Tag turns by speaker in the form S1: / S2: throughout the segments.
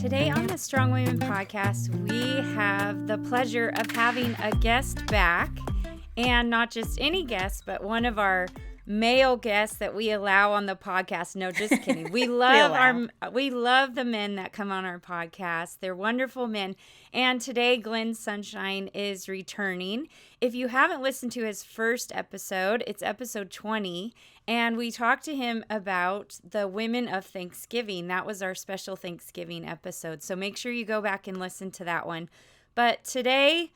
S1: Today on the Strong Women podcast, we have the pleasure of having a guest back, and not just any guest, but one of our male guests that we allow on the podcast. No, just kidding. We love we love the men that come on our podcast. They're wonderful men. And today Glenn Sunshine is returning. If you haven't listened to his first episode, it's episode 20, and we talked to him about the women of Thanksgiving. That was our special Thanksgiving episode. So make sure you go back and listen to that one. But today,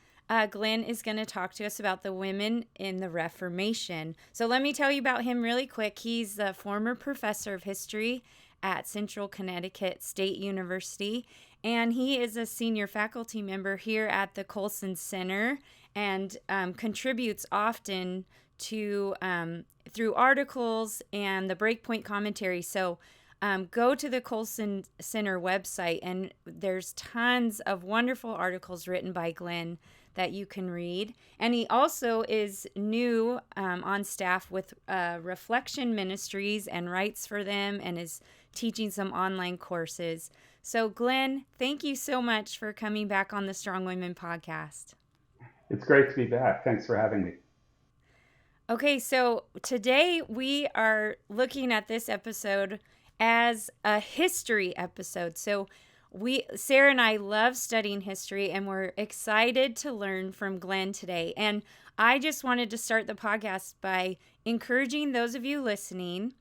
S1: Glenn is going to talk to us about the women in the Reformation. So let me tell you about him really quick. He's the former professor of history at Central Connecticut State University, and he is a senior faculty member here at the Colson Center and contributes often to through articles and the Breakpoint commentary. So go to the Colson Center website, and there's tons of wonderful articles written by Glenn that you can read. And he also is new on staff with Reflection Ministries and writes for them and is teaching some online courses. So Glenn, thank you so much for coming back on the Strong Women podcast.
S2: It's great to be back. Thanks for having me.
S1: Okay, so today we are looking at this episode as a history episode. So Sarah and I love studying history, and we're excited to learn from Glenn today. And I just wanted to start the podcast by encouraging those of you listening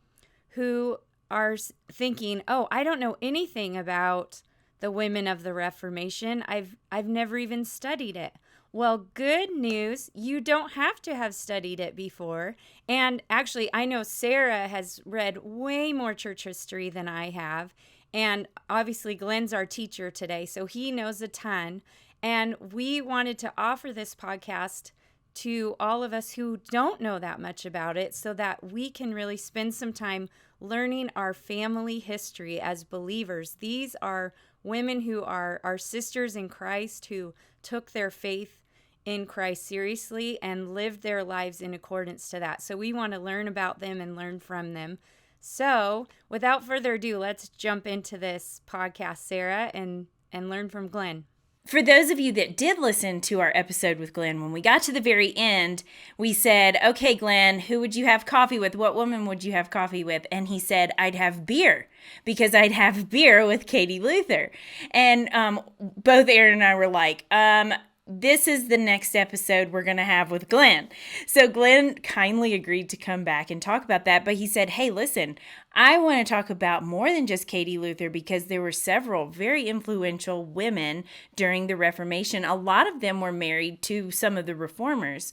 S1: who are thinking, "Oh, I don't know anything about the women of the Reformation. I've never even studied it." Well, good news, you don't have to have studied it before. And actually, I know Sarah has read way more church history than I have. And obviously, Glenn's our teacher today, so he knows a ton. And we wanted to offer this podcast to all of us who don't know that much about it so that we can really spend some time learning our family history as believers. These are women who are our sisters in Christ, who took their faith in Christ seriously and lived their lives in accordance to that. So we want to learn about them and learn from them. So without further ado, let's jump into this podcast, Sarah, and learn from Glenn.
S3: For those of you that did listen to our episode with Glenn, when we got to the very end, we said, "Okay, Glenn, who would you have coffee with? What woman would you have coffee with?" And he said, "I'd have beer, because I'd have beer with Katie Luther." And both Aaron and I were like, this is the next episode we're going to have with Glenn. So Glenn kindly agreed to come back and talk about that. But he said, "Hey, listen, I want to talk about more than just Katie Luther, because there were several very influential women during the Reformation. A lot of them were married to some of the reformers."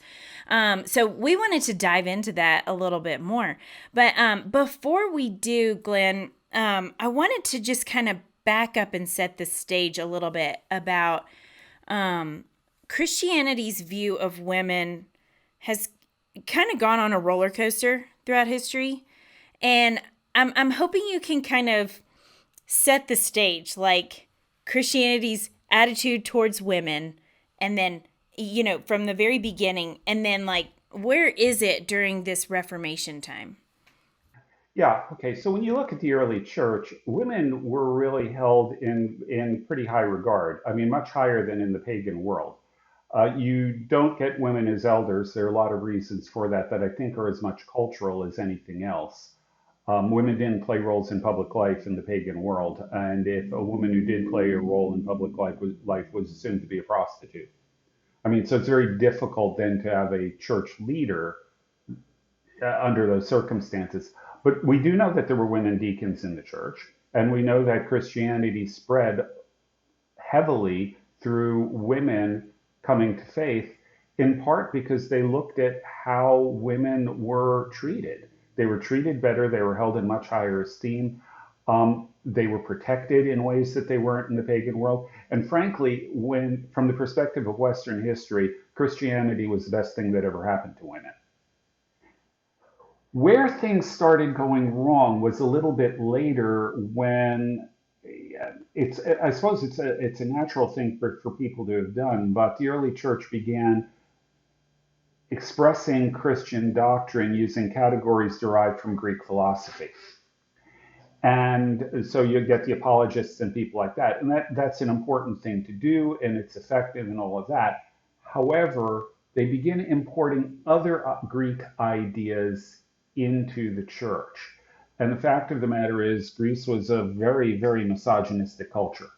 S3: So we wanted to dive into that a little bit more. But before we do, Glenn, I wanted to just kind of back up and set the stage a little bit about Christianity's view of women has kind of gone on a roller coaster throughout history. And I'm hoping you can kind of set the stage, like Christianity's attitude towards women, and then, from the very beginning, and then like, where is it during this Reformation time?
S2: Yeah, okay. So when you look at the early church, women were really held in pretty high regard. I mean, much higher than in the pagan world. You don't get women as elders. There are a lot of reasons for that I think are as much cultural as anything else. Women didn't play roles in public life in the pagan world, and if a woman who did play a role in public life was assumed to be a prostitute. I mean, so it's very difficult then to have a church leader under those circumstances. But we do know that there were women deacons in the church, and we know that Christianity spread heavily through women coming to faith, in part because they looked at how women were treated. They were treated better. They were held in much higher esteem. They were protected in ways that they weren't in the pagan world. And frankly, from the perspective of Western history, Christianity was the best thing that ever happened to women. Where things started going wrong was a little bit later, when I suppose it's a natural thing for people to have done, but the early church began expressing Christian doctrine using categories derived from Greek philosophy. And so you get the apologists and people like that. And that's an important thing to do, and it's effective and all of that. However, they begin importing other Greek ideas into the church. And the fact of the matter is, Greece was a very, very misogynistic culture.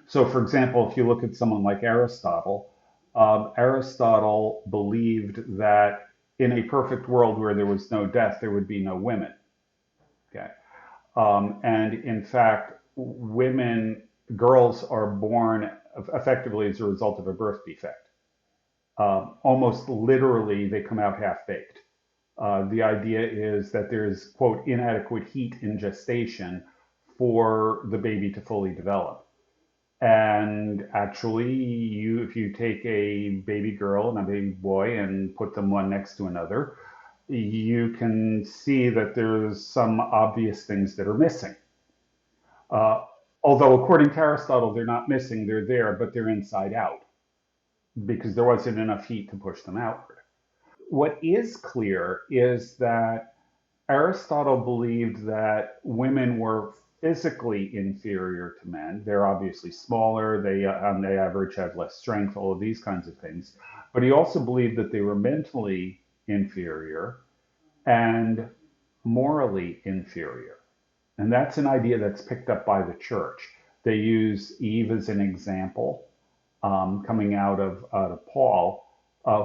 S2: So, for example, if you look at someone like Aristotle, Aristotle believed that in a perfect world where there was no death, there would be no women. Okay. And in fact, girls are born effectively as a result of a birth defect. Almost literally, they come out half-baked. The idea is that there's, quote, inadequate heat in gestation for the baby to fully develop. And actually, if you take a baby girl and a baby boy and put them one next to another, you can see that there's some obvious things that are missing. Uh, Although, according to Aristotle, they're not missing, they're there, but they're inside out because there wasn't enough heat to push them outward. What is clear is that Aristotle believed that women were physically inferior to men. They're obviously smaller, they on the average have less strength, all of these kinds of things. But he also believed that they were mentally inferior and morally inferior. And that's an idea that's picked up by the church. They use Eve as an example, coming out of Paul,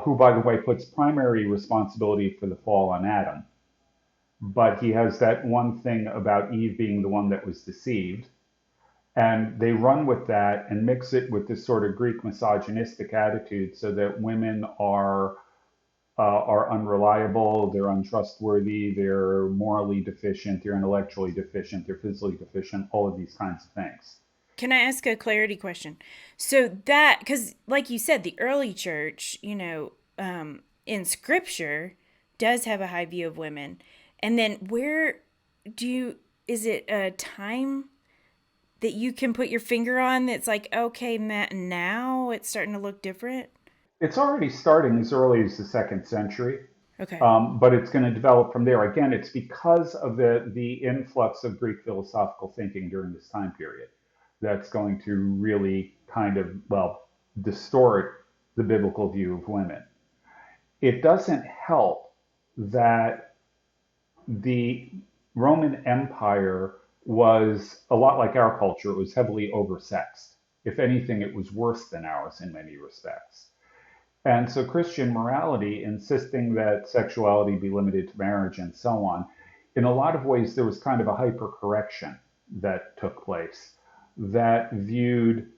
S2: who, by the way, puts primary responsibility for the fall on Adam. But he has that one thing about Eve being the one that was deceived. And they run with that and mix it with this sort of Greek misogynistic attitude so that women are unreliable, they're untrustworthy, they're morally deficient, they're intellectually deficient, they're physically deficient, all of these kinds of things.
S3: Can I ask a clarity question? So that, because like you said, the early church, in scripture does have a high view of women. And then is it a time that you can put your finger on that's like, okay, now it's starting to look different?
S2: It's already starting as early as the second century,
S3: Okay.
S2: but it's going to develop from there. Again, it's because of the influx of Greek philosophical thinking during this time period that's going to really kind of, distort the biblical view of women. It doesn't help that the Roman Empire was a lot like our culture. It was heavily oversexed. If anything, it was worse than ours in many respects. And so Christian morality, insisting that sexuality be limited to marriage and so on, in a lot of ways, there was kind of a hypercorrection that took place that viewed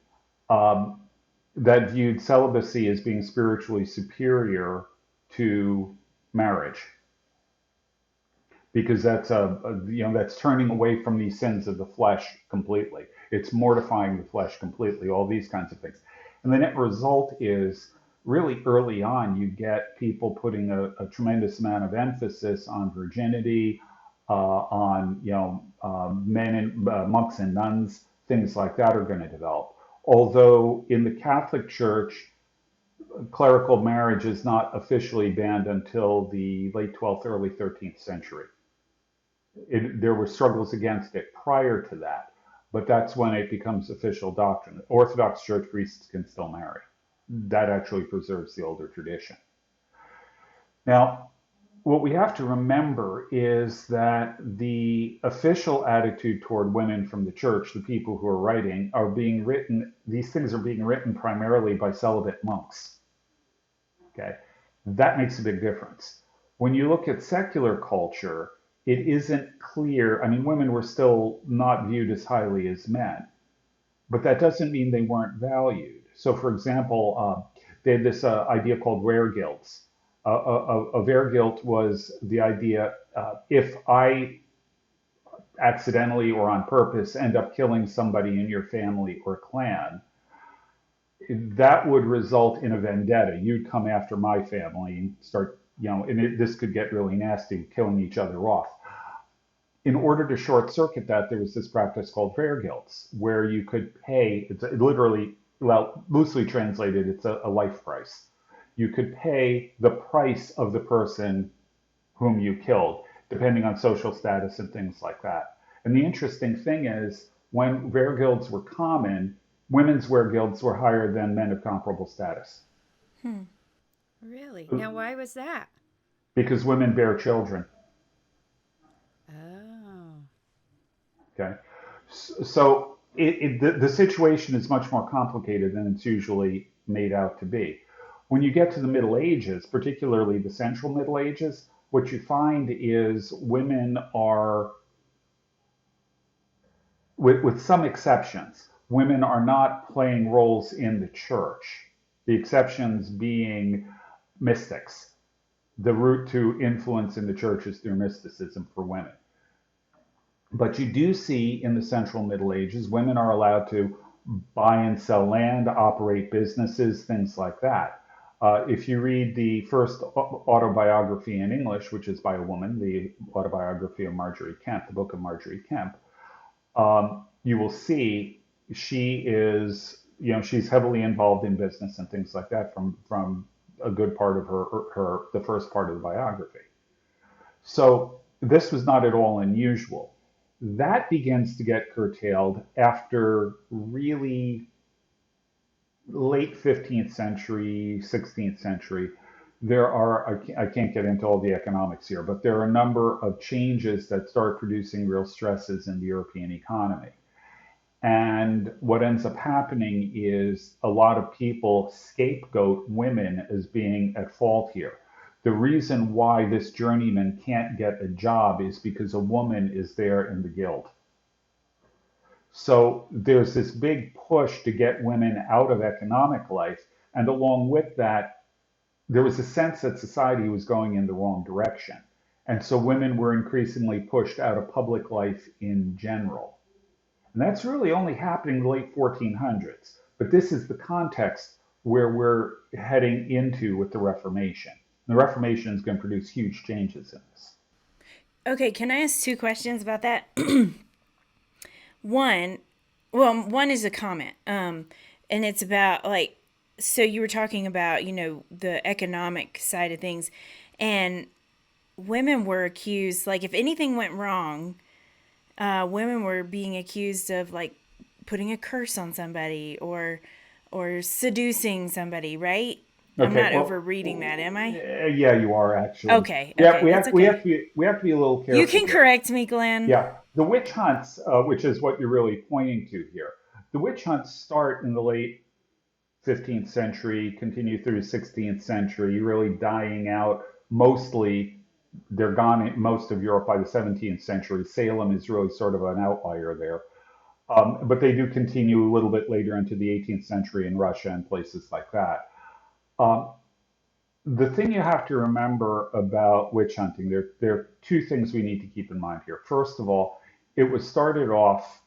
S2: celibacy as being spiritually superior to marriage, because that's turning away from these sins of the flesh completely. It's mortifying the flesh completely. All these kinds of things, and the net result is really early on, you get people putting a tremendous amount of emphasis on virginity, on men and monks and nuns, things like that are going to develop. Although in the Catholic Church, clerical marriage is not officially banned until the late 12th, early 13th century. There were struggles against it prior to that, but that's when it becomes official doctrine. Orthodox Church priests can still marry. That actually preserves the older tradition. Now, what we have to remember is that the official attitude toward women from the church, the people who are writing, these things are being written primarily by celibate monks. Okay, that makes a big difference. When you look at secular culture, it isn't clear. I mean, women were still not viewed as highly as men, but that doesn't mean they weren't valued. So, for example, they had this idea called rare guilts. A rare guilt was the idea if I accidentally or on purpose end up killing somebody in your family or clan, that would result in a vendetta. You'd come after my family and start, this could get really nasty, killing each other off. In order to short circuit that, there was this practice called rare guilts, where you could pay, it's literally, loosely translated, it's a life price. You could pay the price of the person whom you killed, depending on social status and things like that. And the interesting thing is, when wereguilds were common, women's wereguilds were higher than men of comparable status
S1: Really? Now, why was that?
S2: because women bear children.
S1: Oh.
S2: Okay, so the situation is much more complicated than it's usually made out to be. When you get to the Middle Ages, particularly the Central Middle Ages, what you find is women are, with some exceptions, women are not playing roles in the church. The exceptions being mystics. The route to influence in the church is through mysticism for women. But you do see in the Central Middle Ages, women are allowed to buy and sell land, operate businesses, things like that. If you read the first autobiography in English, which is by a woman, the autobiography of Marguerite Kemp, the book of Marguerite Kemp, you will see she is, she's heavily involved in business and things like that from a good part of the first part of the biography. So this was not at all unusual. That begins to get curtailed after really late 15th century, 16th century. I can't get into all the economics here, but there are a number of changes that start producing real stresses in the European economy. And what ends up happening is a lot of people scapegoat women as being at fault here. The reason why this journeyman can't get a job is because a woman is there in the guild. So there's this big push to get women out of economic life. And along with that, there was a sense that society was going in the wrong direction. And so women were increasingly pushed out of public life in general. And that's really only happening in the late 1400s. But this is the context where we're heading into with the Reformation. The Reformation is going to produce huge changes in this.
S3: Okay, can I ask two questions about that? One is a comment, and it's about so you were talking about the economic side of things, and women were accused, if anything went wrong, women were being accused of putting a curse on somebody or seducing somebody, right? I'm not overreading that, am I?
S2: Yeah, you are actually.
S3: Okay.
S2: Yeah,
S3: That's okay.
S2: we have to be a little careful.
S3: You can correct me, Glenn.
S2: Yeah, the witch hunts, which is what you're really pointing to here. The witch hunts start in the late 15th century, continue through 16th century, really dying out. Mostly, they're gone in most of Europe by the 17th century. Salem is really sort of an outlier there. But they do continue a little bit later into the 18th century in Russia and places like that. The thing you have to remember about witch hunting, there are two things we need to keep in mind here. First of all, it was started off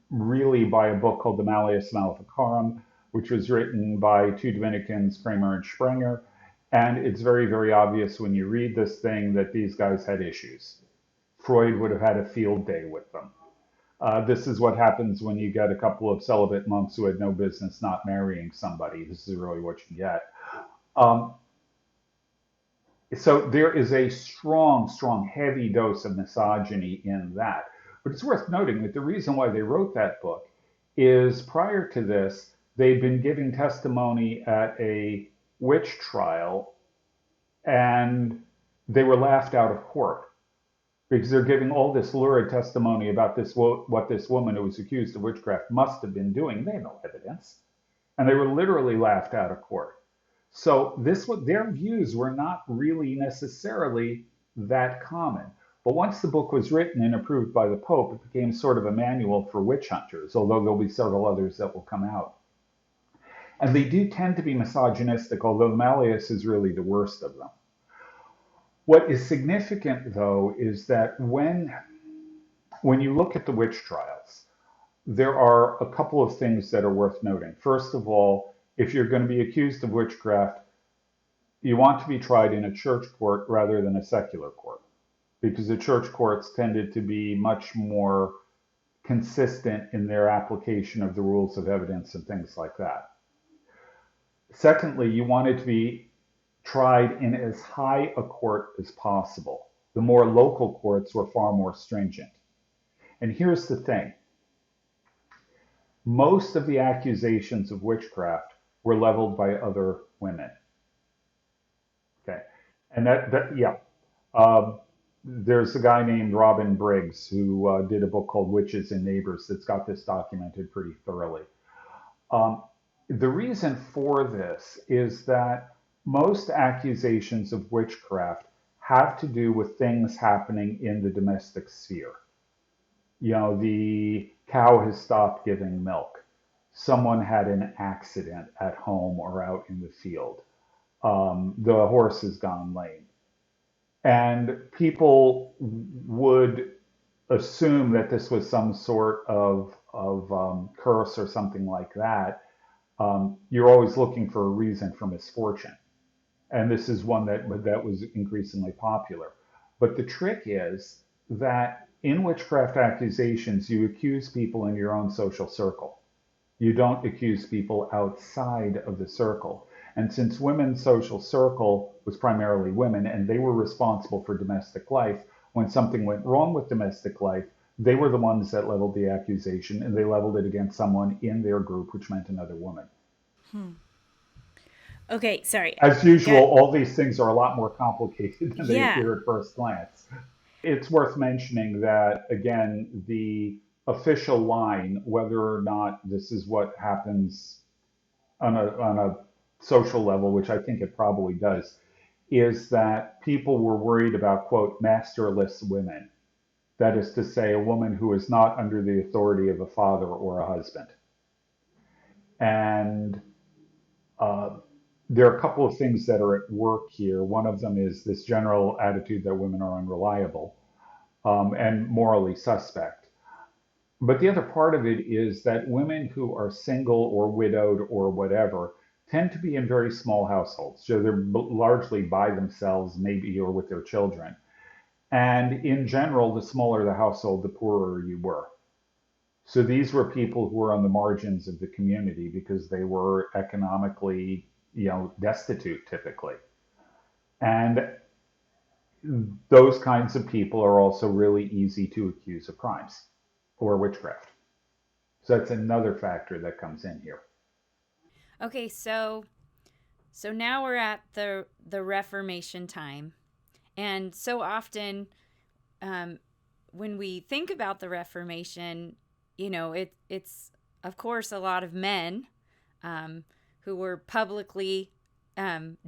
S2: really by a book called the Malleus Maleficarum, which was written by two Dominicans, Kramer and Sprenger. And it's very, very obvious when you read this thing that these guys had issues. Freud would have had a field day with them. This is what happens when you get a couple of celibate monks who had no business not marrying somebody. This is really what you get. So there is a strong, heavy dose of misogyny in that. But it's worth noting that the reason why they wrote that book is prior to this, they'd been giving testimony at a witch trial and they were laughed out of court because they're giving all this lurid testimony about what this woman who was accused of witchcraft must have been doing. They had no evidence. And they were literally laughed out of court. So their views were not really necessarily that common. But once the book was written and approved by the Pope, it became sort of a manual for witch hunters, although there'll be several others that will come out. And they do tend to be misogynistic, although the Malleus is really the worst of them. What is significant, though, is that when you look at the witch trials, there are a couple of things that are worth noting. First of all, if you're going to be accused of witchcraft, you want to be tried in a church court rather than a secular court, because the church courts tended to be much more consistent in their application of the rules of evidence and things like that. Secondly, you wanted to be tried in as high a court as possible. The more local courts were far more stringent. And here's the thing. Most of the accusations of witchcraft were leveled by other women. Okay. And yeah. Um, there's a guy named Robin Briggs who did a book called Witches and Neighbors that's got this documented pretty thoroughly. Um, the reason for this is that most accusations of witchcraft have to do with things happening in the domestic sphere. You know, the cow has stopped giving milk. Someone had an accident at home or out in the field. The horse has gone lame. And people would assume that this was some sort of curse or something like that. You're always looking for a reason for misfortune. And this is one that was increasingly popular. But the trick is that in witchcraft accusations, you accuse people in your own social circle. You don't accuse people outside of the circle. And since women's social circle was primarily women and they were responsible for domestic life, when something went wrong with domestic life, they were the ones that leveled the accusation, and they leveled it against someone in their group, which meant another woman.
S3: Okay, sorry.
S2: As usual, all these things are a lot more complicated than they
S3: Yeah.
S2: appear at first glance. It's worth mentioning that, again, the official line, whether or not this is what happens on a social level, which I think it probably does, is that people were worried about, quote, masterless women. That is to say, a woman who is not under the authority of a father or a husband. And uh, there are a couple of things that are at work here. One of them is this general attitude that women are unreliable and morally suspect. But the other part of it is that women who are single or widowed or whatever tend to be in very small households. So they're largely by themselves, maybe, or with their children. And in general, the smaller the household, the poorer you were. So these were people who were on the margins of the community because they were economically, destitute typically. And those kinds of people are also really easy to accuse of crimes or witchcraft. So that's another factor that comes in here.
S1: Okay, so now we're at the Reformation time, and so often, when we think about the Reformation, it's of course a lot of men who were publicly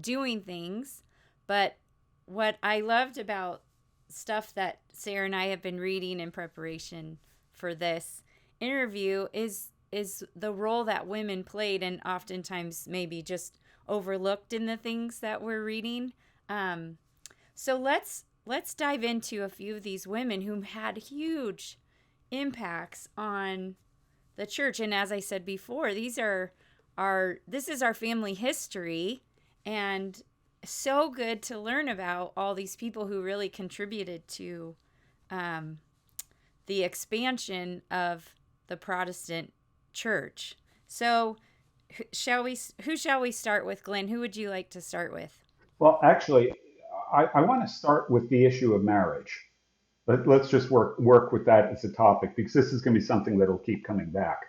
S1: doing things. But what I loved about stuff that Sarah and I have been reading in preparation for this interview is the role that women played, and oftentimes maybe just overlooked in the things that we're reading. So let's dive into a few of these women who had huge impacts on the church. And as I said before, this is our family history, and so good to learn about all these people who really contributed to the expansion of the Protestant church. So who shall we start with, Glenn? Who would you like to start with?
S2: Well, actually, I want to start with the issue of marriage. Let's just work with that as a topic, because this is going to be something that will keep coming back.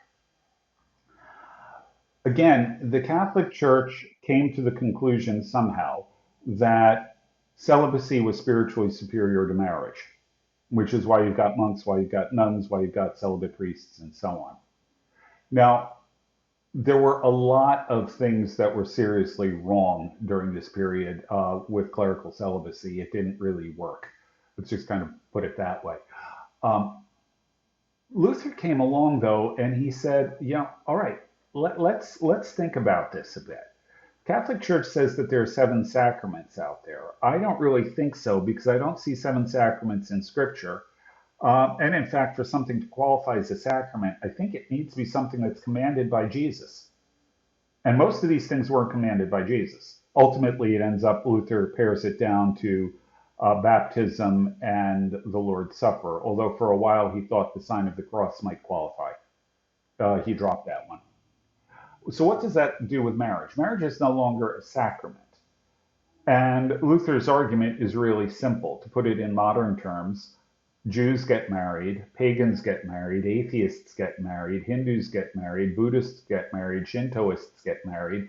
S2: Again, the Catholic Church came to the conclusion somehow that celibacy was spiritually superior to marriage, which is why you've got monks, why you've got nuns, why you've got celibate priests, and so on. Now, there were a lot of things that were seriously wrong during this period with clerical celibacy. It didn't really work. Let's just kind of put it that way. Luther came along, though, and he said, all right, let's think about this a bit. Catholic Church says that there are 7 sacraments out there. I don't really think so, because I don't see 7 sacraments in Scripture. And in fact, for something to qualify as a sacrament, I think it needs to be something that's commanded by Jesus. And most of these things weren't commanded by Jesus. Ultimately, it ends up, Luther pares it down to baptism and the Lord's Supper, although for a while he thought the sign of the cross might qualify. He dropped that one. So what does that do with marriage? Marriage is no longer a sacrament. And Luther's argument is really simple. To put it in modern terms, Jews get married, pagans get married, atheists get married, Hindus get married, Buddhists get married, Shintoists get married.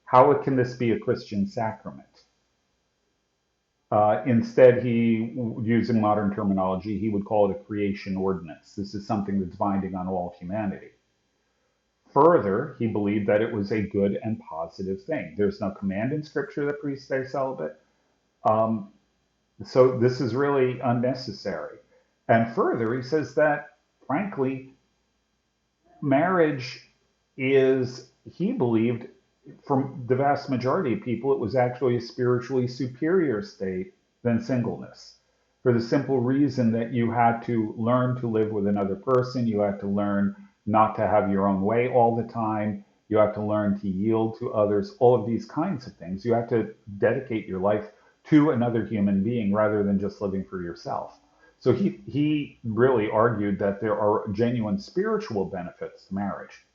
S2: How can this be a Christian sacrament? Instead, using modern terminology, he would call it a creation ordinance. This is something that's binding on all humanity. Further, he believed that it was a good and positive thing. There's no command in Scripture that priests stay celibate. Um, so this is really unnecessary. And further, he says that, frankly, marriage is, he believed, from the vast majority of people, it was actually a spiritually superior state than singleness. For the simple reason that you had to learn to live with another person, you had to learn not to have your own way all the time, you have to learn to yield to others, all of these kinds of things. You have to dedicate your life to another human being rather than just living for yourself. So he really argued that there are genuine spiritual benefits to marriage.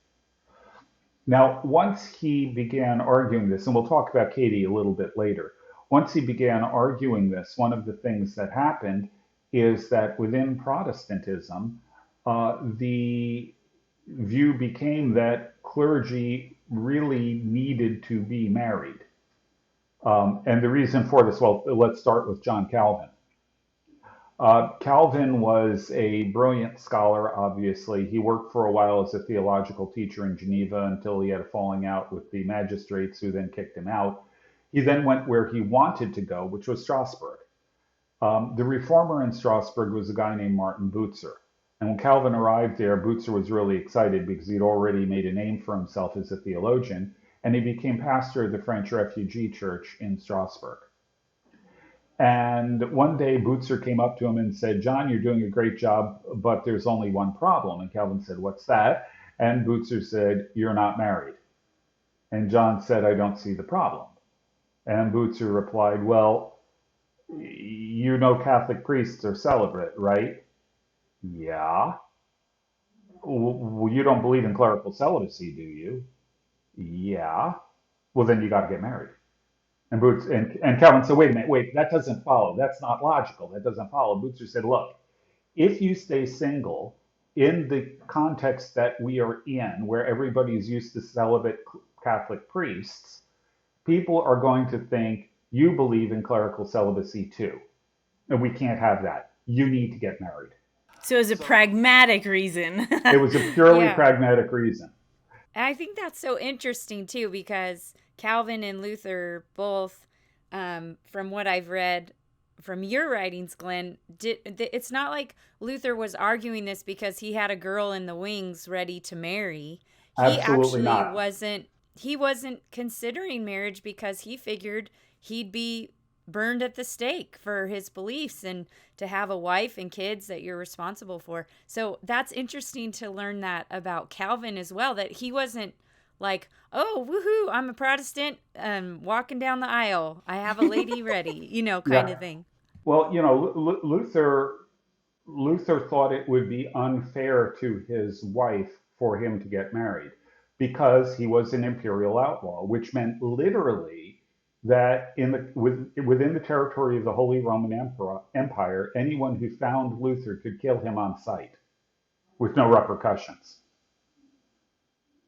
S2: Now, once he began arguing this, and we'll talk about Katie a little bit later, once he began arguing this, one of the things that happened is that within Protestantism, the view became that clergy really needed to be married. And the reason for this, well, let's start with John Calvin. Calvin was a brilliant scholar, obviously. He worked for a while as a theological teacher in Geneva until he had a falling out with the magistrates who then kicked him out. He then went where he wanted to go, which was Strasbourg. The reformer in Strasbourg was a guy named Martin Bucer. And when Calvin arrived there, Bucer was really excited because he'd already made a name for himself as a theologian, and he became pastor of the French Refugee Church in Strasbourg. And one day, Bucer came up to him and said, "John, you're doing a great job, but there's only one problem." And Calvin said, "What's that?" And Bucer said, "You're not married." And John said, "I don't see the problem." And Bucer replied, "Well, you know Catholic priests are celibate, right?" "Yeah." "Well, you don't believe in clerical celibacy, do you?" "Yeah." "Well, then you got to get married." And Calvin said, "Wait a minute, wait, that doesn't follow. That's not logical. That doesn't follow." Bucer said, "Look, if you stay single in the context that we are in, where everybody is used to celibate Catholic priests, people are going to think you believe in clerical celibacy too. And we can't have that. You need to get married."
S3: So it was a pragmatic reason.
S2: It was a purely
S1: Yeah.
S2: pragmatic reason.
S1: I think that's so interesting too, because Calvin and Luther both, from what I've read from your writings, Glenn, it's not like Luther was arguing this because he had a girl in the wings ready to marry. He
S2: Absolutely
S1: actually
S2: not.
S1: wasn't considering marriage because he figured he'd be burned at the stake for his beliefs and to have a wife and kids that you're responsible for. So that's interesting to learn that about Calvin as well, that he wasn't like, "Oh, woohoo, I'm a Protestant, walking down the aisle. I have a lady ready," kind
S2: Yeah.
S1: of thing.
S2: Well, Luther thought it would be unfair to his wife for him to get married because he was an imperial outlaw, which meant literally that within the territory of the Holy Roman Empire, anyone who found Luther could kill him on sight with no repercussions.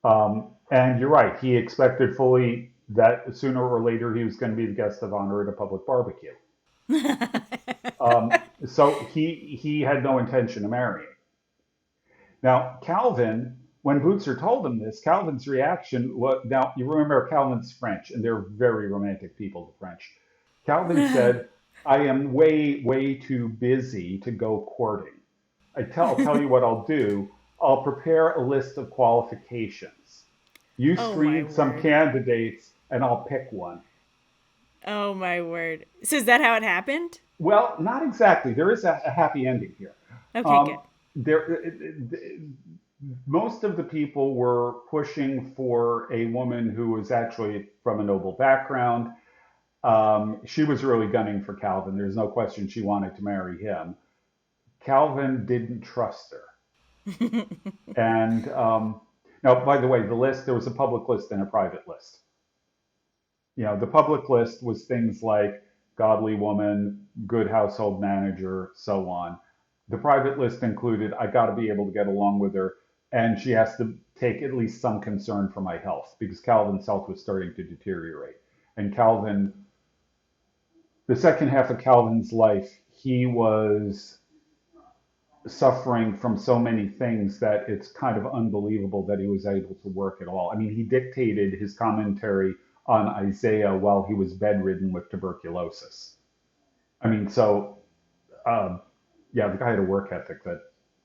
S2: And you're right, he expected fully that sooner or later he was going to be the guest of honor at a public barbecue. So he had no intention of marrying. Now, Calvin, when Bucer told him this, Calvin's reaction was, now you remember Calvin's French, and they're very romantic people, the French. Calvin said, "I am way, way too busy to go courting. I'll tell you what I'll do. I'll prepare a list of qualifications. You
S3: Oh my
S2: screen some
S3: word.
S2: candidates, and I'll pick one."
S3: Oh my word. So is that how it happened?
S2: Well, not exactly. There is a happy ending here.
S3: Okay, good.
S2: Um, there, most of the people were pushing for a woman who was actually from a noble background. She was really gunning for Calvin. There's no question she wanted to marry him. Calvin didn't trust her. And now, by the way, there was a public list and a private list. The public list was things like godly woman, good household manager, so on. The private list included, I got to be able to get along with her, and she has to take at least some concern for my health because Calvin's health was starting to deteriorate. And Calvin, the second half of Calvin's life, he was suffering from so many things that it's kind of unbelievable that he was able to work at all. I mean, he dictated his commentary on Isaiah while he was bedridden with tuberculosis. I mean, so yeah, the guy had a work ethic that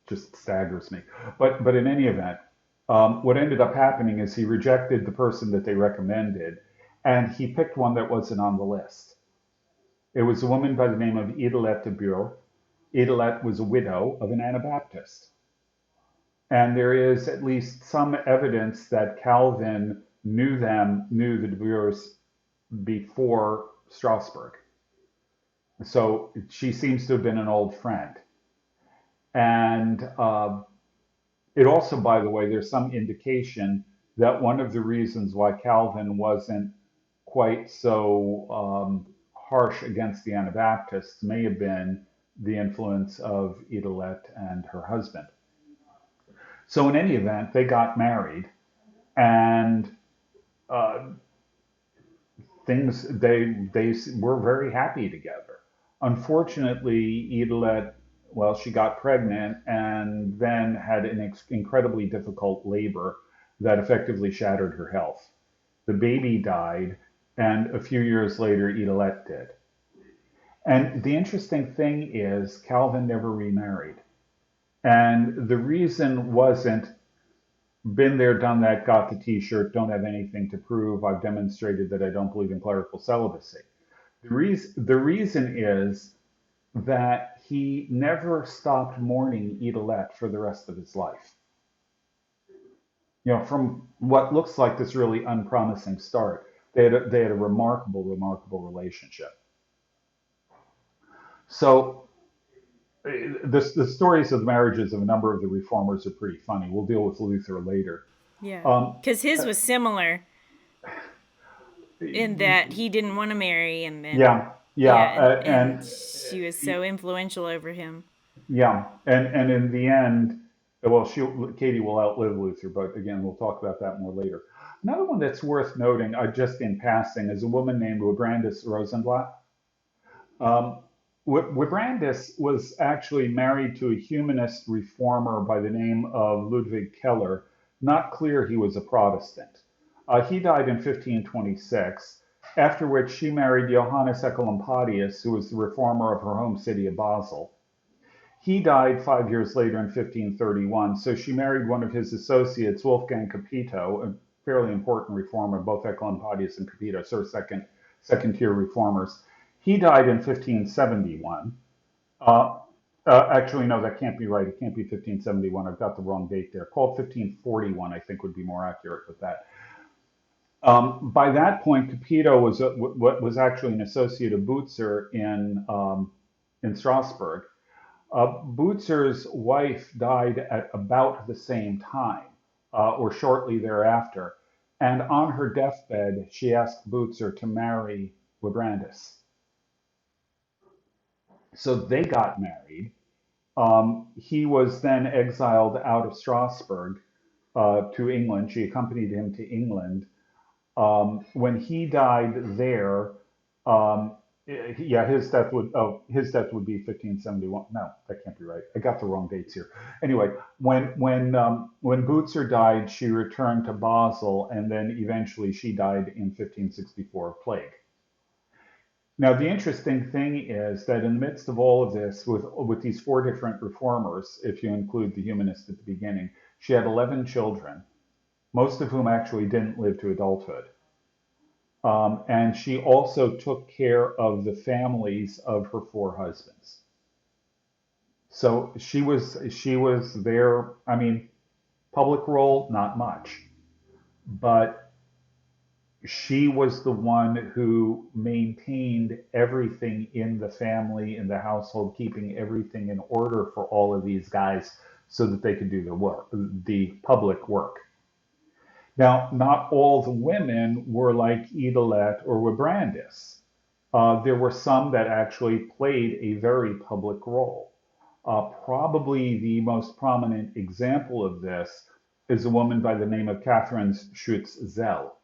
S2: just staggers me. But in any event, what ended up happening is he rejected the person that they recommended, and he picked one that wasn't on the list. It was a woman by the name of Idelette de Bure. Idelette was a widow of an Anabaptist. And there is at least some evidence that Calvin knew the de Bures before Strasbourg. So she seems to have been an old friend. And it also, by the way, there's some indication that one of the reasons why Calvin wasn't quite so harsh against the Anabaptists may have been the influence of Idelette and her husband. So in any event, they got married, and they were very happy together. Unfortunately, Idelette, well, she got pregnant and then had an incredibly difficult labor that effectively shattered her health. The baby died, and a few years later, Idelette did. And the interesting thing is, Calvin never remarried. And the reason wasn't been there, done that, got the t-shirt, don't have anything to prove, I've demonstrated that I don't believe in clerical celibacy. The reason is that he never stopped mourning Idelette for the rest of his life. You know, from what looks like this really unpromising start, they had a remarkable relationship. So the stories of the marriages of a number of the reformers are pretty funny. We'll deal with Luther later.
S3: Yeah, because his was similar in that he didn't want to marry, and then and she was so influential over him.
S2: Yeah, and in the end, well, Katie will outlive Luther, but again, we'll talk about that more later. Another one that's worth noting, just in passing, is a woman named Wybrandis Rosenblatt. Wybrandis was actually married to a humanist reformer by the name of Ludwig Keller. Not clear he was a Protestant. He died in 1526, after which she married Johannes Ecolampadius, who was the reformer of her home city of Basel. He died 5 years later in 1531, so she married one of his associates, Wolfgang Capito, a fairly important reformer. Both Ecolampadius and Capito, sort of second-tier reformers. He died in 1571. Actually, no, that can't be right. It can't be 1571. I've got the wrong date there. Called 1541, I think, would be more accurate with that. By that point, Capito was actually an associate of Butzer in Strasbourg. Butzer's wife died at about the same time, or shortly thereafter, and on her deathbed, she asked Butzer to marry Wybrandis. So they got married. He was then exiled out of Strasbourg to England. She accompanied him to England. When he died there, his death would be 1571. No, that can't be right. I got the wrong dates here. Anyway, when Butzer died, she returned to Basel, and then eventually she died in 1564 of plague. Now, the interesting thing is that in the midst of all of this, with these four different reformers, if you include the humanist at the beginning, she had 11 children, most of whom actually didn't live to adulthood. And she also took care of the families of her four husbands. So she was there. I mean, public role, not much, but she was the one who maintained everything in the family, in the household, keeping everything in order for all of these guys so that they could do the public work. Now, not all the women were like Idelette or Wybrandis. There were some that actually played a very public role. Probably the most prominent example of this is a woman by the name of Catherine Schutz Zell.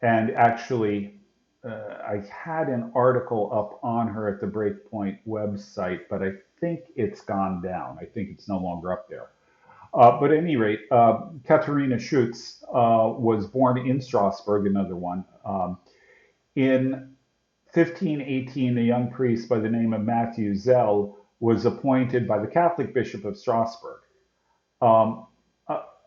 S2: And actually, I had an article up on her at the Breakpoint website, but I think it's gone down. I think it's no longer up there. But at any rate, Katharina Schutz was born in Strasbourg, another one. In 1518, a young priest by the name of Matthew Zell was appointed by the Catholic Bishop of Strasbourg. Um,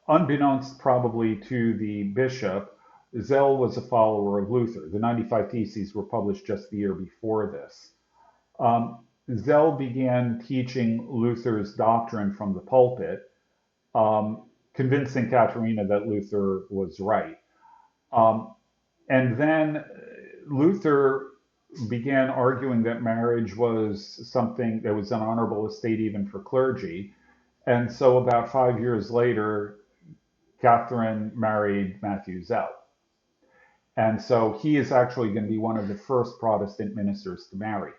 S2: Unbeknownst probably to the bishop, Zell was a follower of Luther. The 95 Theses were published just the year before this. Um, Zell began teaching Luther's doctrine from the pulpit, convincing Katharina that Luther was right. Um, and then Luther began arguing that marriage was something that was an honorable estate even for clergy. And so about 5 years later, Catherine married Matthew Zell. And so he is actually going to be one of the first Protestant ministers to marry.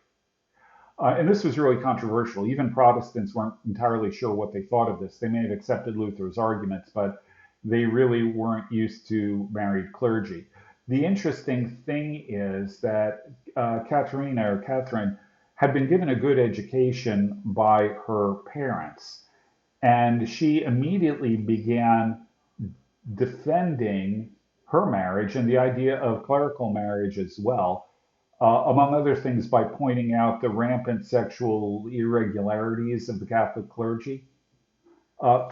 S2: And this was really controversial. Even Protestants weren't entirely sure what they thought of this. They may have accepted Luther's arguments, but they really weren't used to married clergy. The interesting thing is that Catherine had been given a good education by her parents, and she immediately began defending her marriage and the idea of clerical marriage as well, among other things, by pointing out the rampant sexual irregularities of the Catholic clergy.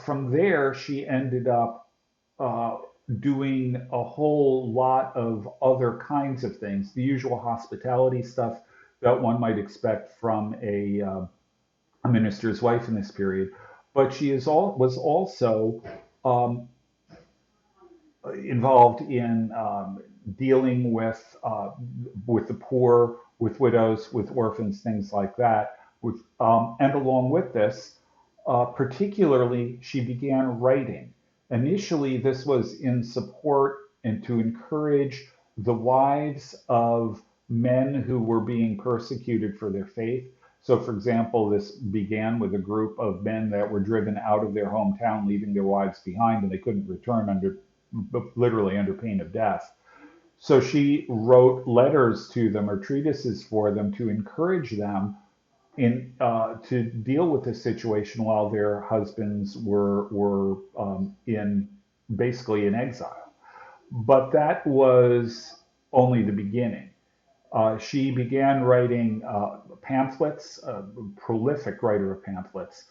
S2: From there, she ended up uh, doing a whole lot of other kinds of things, the usual hospitality stuff that one might expect from a minister's wife in this period. But was also um, involved in dealing with the poor, with widows, with orphans, things like that. And along with this, particularly, she began writing. Initially, this was in support and to encourage the wives of men who were being persecuted for their faith. So, for example, this began with a group of men that were driven out of their hometown, leaving their wives behind, and they couldn't return literally under pain of death. So she wrote letters to them or treatises for them to encourage them to deal with this situation while their husbands were in basically in exile. But that was only the beginning. She began writing pamphlets, a prolific writer of pamphlets,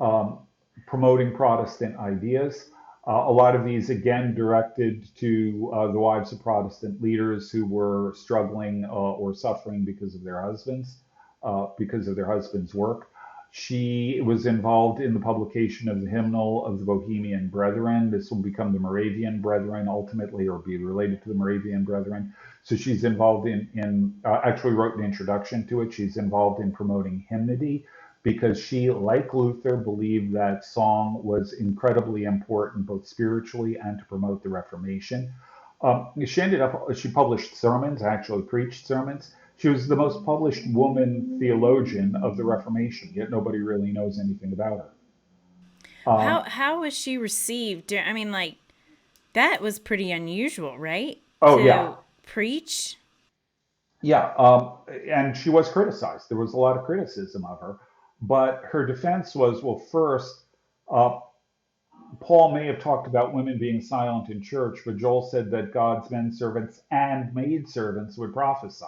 S2: um, promoting Protestant ideas. A lot of these, again, directed to the wives of Protestant leaders who were struggling or suffering because of their husbands' work. She was involved in the publication of the hymnal of the Bohemian Brethren. This will become the Moravian Brethren ultimately, or be related to the Moravian Brethren. So she's involved actually wrote an introduction to it. She's involved in promoting hymnody because she, like Luther, believed that song was incredibly important, both spiritually and to promote the Reformation. She published sermons, actually preached sermons. She was the most published woman theologian of the Reformation, yet nobody really knows anything about her.
S3: How was she received? I mean, like, that was pretty unusual, right?
S2: Oh, yeah.
S3: To preach.
S2: Yeah, and she was criticized. There was a lot of criticism of her, but her defense was, well, first, uh, Paul may have talked about women being silent in church, but Joel said that God's men servants and maid servants would prophesy.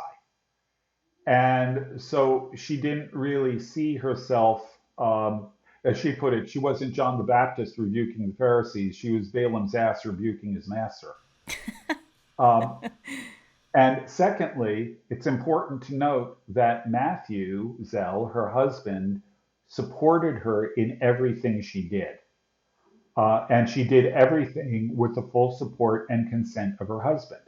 S2: And so she didn't really see herself, as she put it, she wasn't John the Baptist rebuking the Pharisees. She was Balaam's ass rebuking his master. Um, and secondly, it's important to note that Matthew Zell, her husband, supported her in everything she did. And she did everything with the full support and consent of her husband.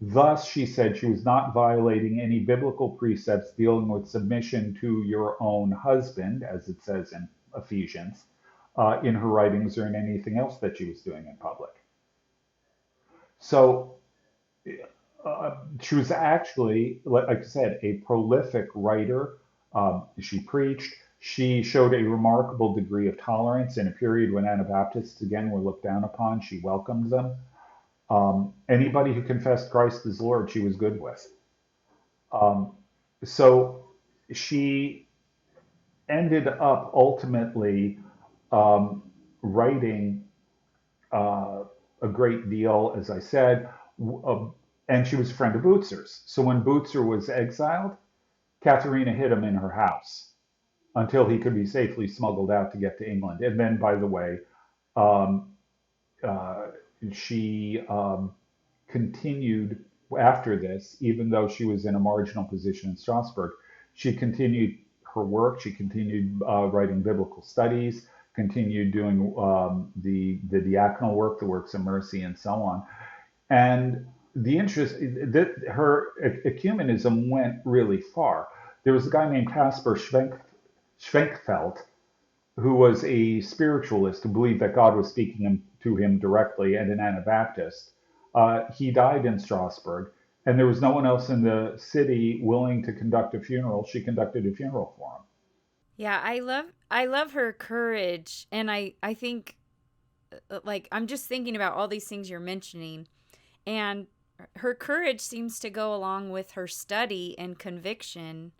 S2: Thus, she said she was not violating any biblical precepts dealing with submission to your own husband, as it says in Ephesians, in her writings or in anything else that she was doing in public. So she was actually, like I said, a prolific writer. She preached. She showed a remarkable degree of tolerance in a period when Anabaptists, again, were looked down upon. She welcomed them. Anybody who confessed Christ as Lord, she was good with. Um, so she ended up ultimately um, writing a great deal, as I said, and she was a friend of Bucer's. So when Bucer was exiled, Katharina hid him in her house until he could be safely smuggled out to get to England. And then, by the way, um, uh, she continued after this, even though she was in a marginal position in Strasbourg. She continued her work. She continued writing biblical studies, continued doing the diaconal work, the works of mercy, and so on. And the interest that her ecumenism went really far. There was a guy named Caspar Schwenkfeld who was a spiritualist who believed that God was speaking to him directly, and an Anabaptist. He died in Strasbourg, and there was no one else in the city willing to conduct a funeral. She conducted a funeral for him.
S1: Yeah, I love her courage, and I think like I'm just thinking about all these things you're mentioning, and her courage seems to go along with her study and conviction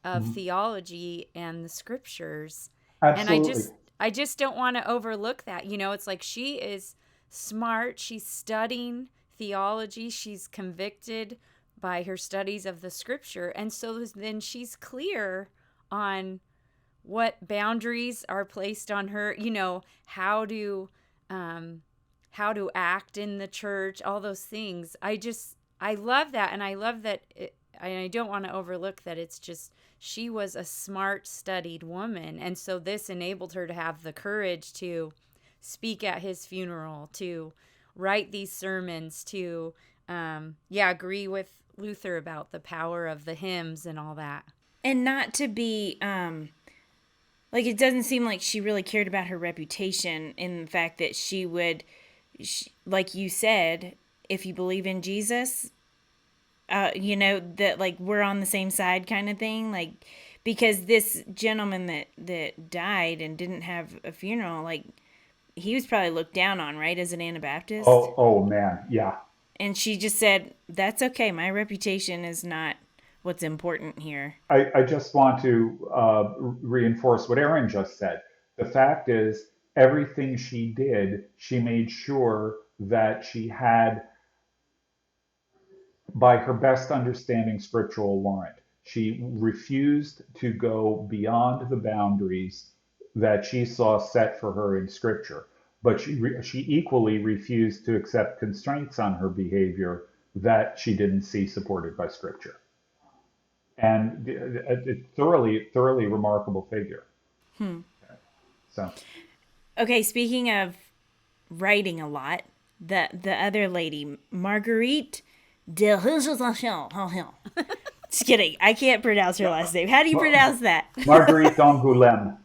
S1: of
S2: Mhm.
S1: theology and the scriptures. And I
S2: Absolutely.
S1: just I just don't want to overlook that. It's like she is smart, she's studying theology, she's convicted by her studies of the scripture, and so then she's clear on what boundaries are placed on her, how to um how to act in the church, all those things. I love that, and I love that I don't want to overlook that it's just she was a smart, studied woman, and so this enabled her to have the courage to speak at his funeral, to write these sermons, to agree with Luther about the power of the hymns and all that.
S3: And not to be like, it doesn't seem like she really cared about her reputation in the fact that like you said, if you believe in Jesus, that like we're on the same side kind of thing. Like, because this gentleman that died and didn't have a funeral, like, he was probably looked down on, right, as an Anabaptist.
S2: Oh man, yeah.
S3: And she just said, that's okay. My reputation is not what's important here.
S2: I just want to reinforce what Erin just said. The fact is, everything she did, she made sure that she had, by her best understanding, scriptural warrant. She refused to go beyond the boundaries that she saw set for her in Scripture, but she equally refused to accept constraints on her behavior that she didn't see supported by Scripture. And a thoroughly remarkable figure. So,
S3: Okay, speaking of writing a lot, the other lady, Marguerite Derucha. Just kidding. I can't pronounce her last name. How do you pronounce that?
S2: Marguerite d'Angoulême.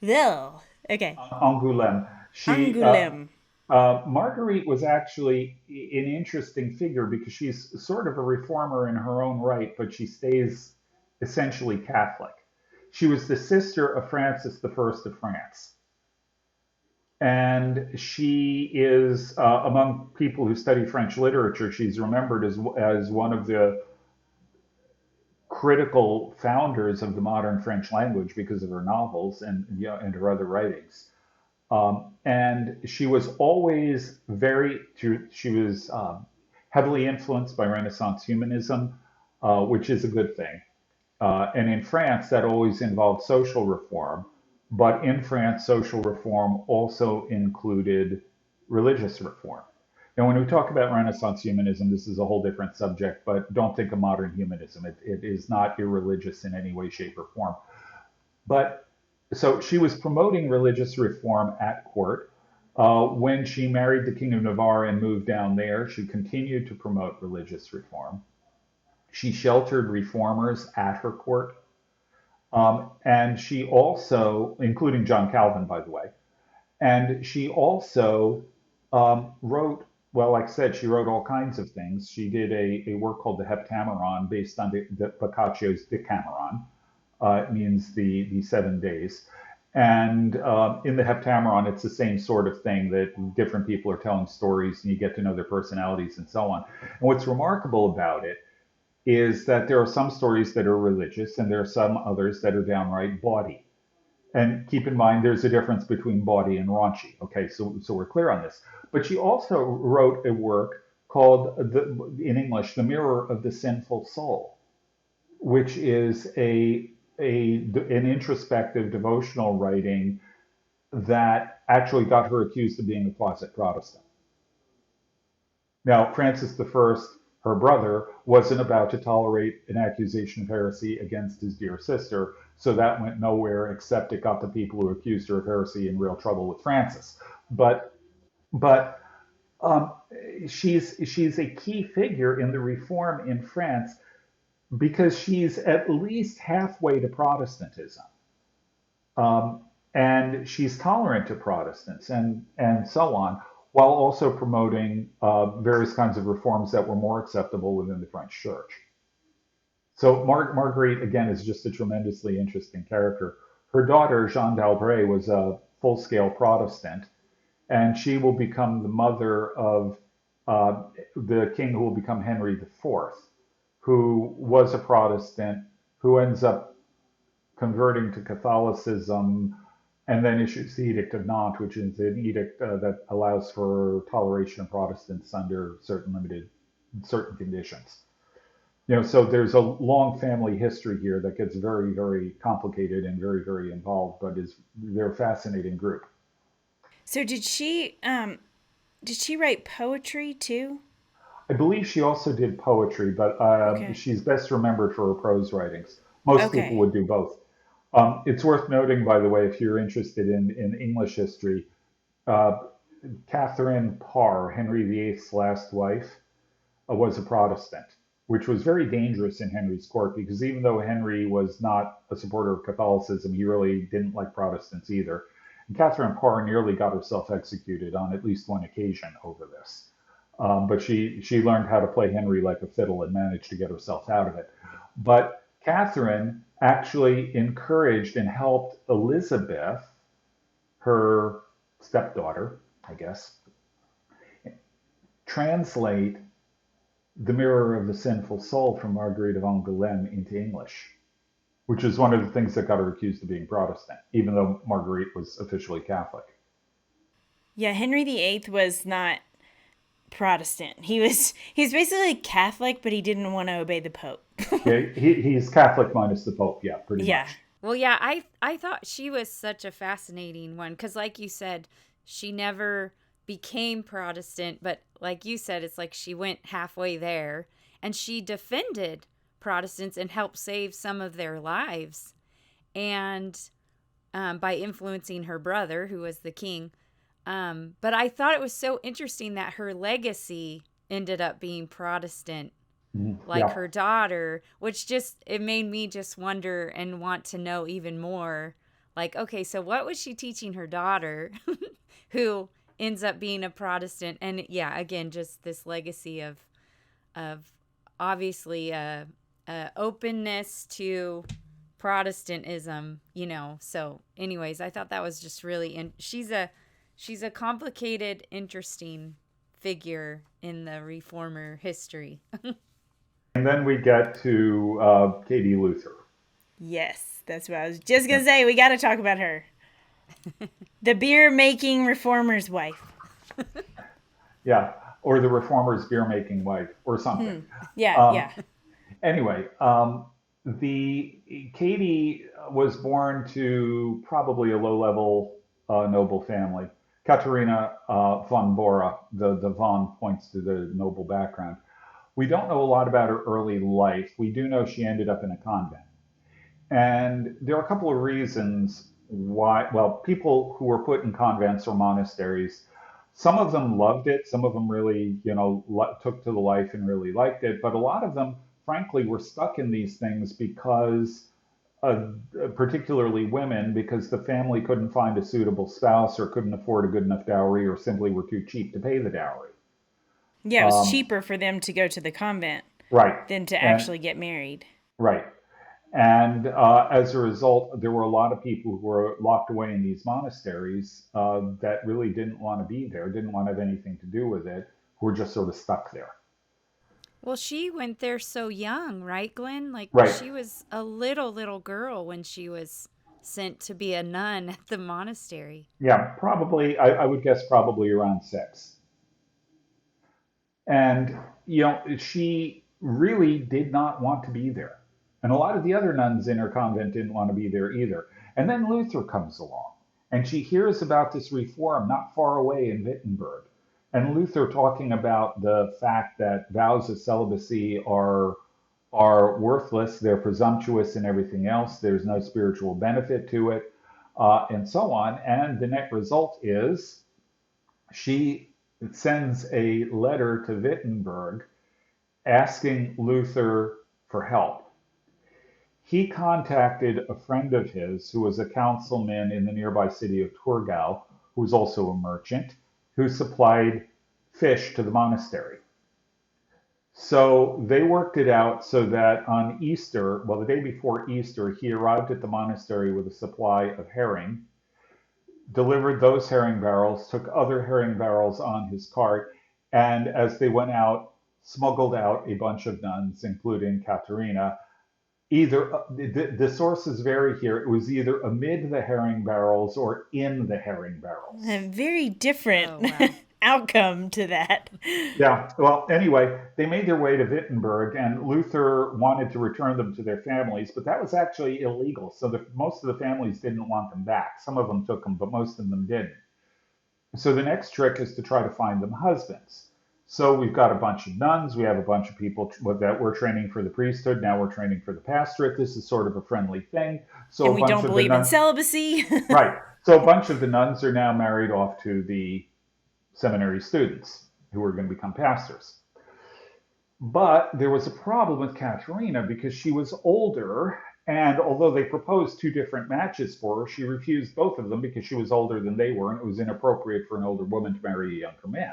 S3: Zell. Okay.
S2: Angoulême. She
S3: Angoulême.
S2: Marguerite was actually an interesting figure because she's sort of a reformer in her own right, but she stays essentially Catholic. She was the sister of Francis I of France. And she is, among people who study French literature, she's remembered as one of the critical founders of the modern French language because of her novels and her other writings. And she was always she was heavily influenced by Renaissance humanism, which is a good thing. And in France, that always involved social reform. But in France, social reform also included religious reform. And when we talk about Renaissance humanism, this is a whole different subject, but don't think of modern humanism. It is not irreligious in any way, shape, or form. But so she was promoting religious reform at court. When she married the King of Navarre and moved down there, she continued to promote religious reform. She sheltered reformers at her court. And she also, including John Calvin, by the way, and she also wrote, well, like I said, she wrote all kinds of things. She did a work called the Heptameron based on the Boccaccio's Decameron. It means the 7 days. And in the Heptameron, it's the same sort of thing that different people are telling stories and you get to know their personalities and so on. And what's remarkable about it is that there are some stories that are religious and there are some others that are downright bawdy. And keep in mind, there's a difference between bawdy and raunchy. Okay, so we're clear on this. But she also wrote a work called, in English, The Mirror of the Sinful Soul, which is an introspective devotional writing that actually got her accused of being a closet Protestant. Now, Francis I, her brother, wasn't about to tolerate an accusation of heresy against his dear sister, so that went nowhere except it got the people who accused her of heresy in real trouble with Francis. But but um, she's a key figure in the reform in France because she's at least halfway to Protestantism. Um, and she's tolerant to Protestants and so on, while also promoting various kinds of reforms that were more acceptable within the French church. So Marguerite, again, is just a tremendously interesting character. Her daughter, Jeanne d'Albret, was a full-scale Protestant, and she will become the mother of the king who will become Henry IV, who was a Protestant, who ends up converting to Catholicism, and then issues the Edict of Nantes, which is an edict that allows for toleration of Protestants under certain conditions. So there's a long family history here that gets very, very complicated and very, very involved, but they're a fascinating group.
S3: So did she write poetry too?
S2: I believe she also did poetry, but
S3: Okay.
S2: she's best remembered for her prose writings. Most people
S3: Okay.
S2: would do both. It's worth noting, by the way, if you're interested in English history, uh, Catherine Parr, Henry VIII's last wife, was a Protestant, which was very dangerous in Henry's court because even though Henry was not a supporter of Catholicism, he really didn't like Protestants either. And Catherine Parr nearly got herself executed on at least one occasion over this. But she learned how to play Henry like a fiddle and managed to get herself out of it. But Catherine actually encouraged and helped Elizabeth, her stepdaughter, I guess, translate The Mirror of the Sinful Soul from Marguerite of Angoulême into English, which is one of the things that got her accused of being Protestant, even though Marguerite was officially Catholic.
S3: Yeah, Henry VIII was not Protestant. He's basically Catholic, but he didn't want to obey the Pope.
S2: Yeah, he's Catholic minus the Pope, yeah, pretty
S3: Yeah.
S2: much.
S1: Well, yeah, I thought she was such a fascinating one because, like you said, she never became Protestant, but like you said, it's like she went halfway there, and she defended Protestants and helped save some of their lives, and by influencing her brother, who was the king. But I thought it was so interesting that her legacy ended up being Protestant, like
S2: Yeah.
S1: her daughter, which just, it made me just wonder and want to know even more. Like, okay, so what was she teaching her daughter who ends up being a Protestant? And yeah, again, just this legacy of obviously openness to Protestantism, So, anyways, I thought that was just really, she's a complicated, interesting figure in the reformer history.
S2: And then we get to Katie Luther.
S3: Yes, that's what I was just going to say. We got to talk about her. The beer making reformer's wife.
S2: Yeah, or the reformer's beer making wife, or something.
S3: Yeah, yeah.
S2: Anyway, the Katie was born to probably a low-level noble family. Katerina von Bora, the von points to the noble background. We don't know a lot about her early life. We do know she ended up in a convent. And there are a couple of reasons why, well, people who were put in convents or monasteries, some of them loved it, some of them really, took to the life and really liked it, but a lot of them, frankly, were stuck in these things because, particularly women, because the family couldn't find a suitable spouse or couldn't afford a good enough dowry or simply were too cheap to pay the dowry.
S3: Yeah, it was cheaper for them to go to the convent
S2: Right.
S3: than to
S2: And
S3: actually get married.
S2: right. And as a result, there were a lot of people who were locked away in these monasteries that really didn't want to be there, didn't want to have anything to do with it, who were just sort of stuck there.
S1: Well, she went there so young, right, Glenn? Like
S2: Right.
S1: she was a little girl when she was sent to be a nun at the monastery.
S2: Yeah, probably, I would guess probably around 6. And, she really did not want to be there. And a lot of the other nuns in her convent didn't want to be there either. And then Luther comes along, and she hears about this reform not far away in Wittenberg. And Luther talking about the fact that vows of celibacy are worthless, they're presumptuous and everything else, there's no spiritual benefit to it, and so on. And the net result is she sends a letter to Wittenberg asking Luther for help. He contacted a friend of his who was a councilman in the nearby city of Torgau, who was also a merchant, who supplied fish to the monastery. So they worked it out so that on Easter, well, the day before Easter, he arrived at the monastery with a supply of herring, delivered those herring barrels, took other herring barrels on his cart, and as they went out, smuggled out a bunch of nuns, including Caterina. Either the sources vary here. It was either amid the herring barrels or in the herring barrels.
S3: A very different
S1: Oh, wow.
S3: outcome to that.
S2: Yeah. Well, anyway, they made their way to Wittenberg, and Luther wanted to return them to their families, but that was actually illegal. So most of the families didn't want them back. Some of them took them, but most of them didn't. So the next trick is to try to find them husbands. So we've got a bunch of nuns. We have a bunch of people that we're training for the priesthood. Now we're training for the pastorate. This is sort of a friendly thing. So
S3: And
S2: a
S3: we
S2: bunch
S3: don't
S2: of the
S3: believe in
S2: nuns,
S3: celibacy.
S2: right? So a bunch of the nuns are now married off to the seminary students who are going to become pastors. But there was a problem with Caterina because she was older, and although they proposed 2 different matches for her, she refused both of them because she was older than they were, and it was inappropriate for an older woman to marry a younger man.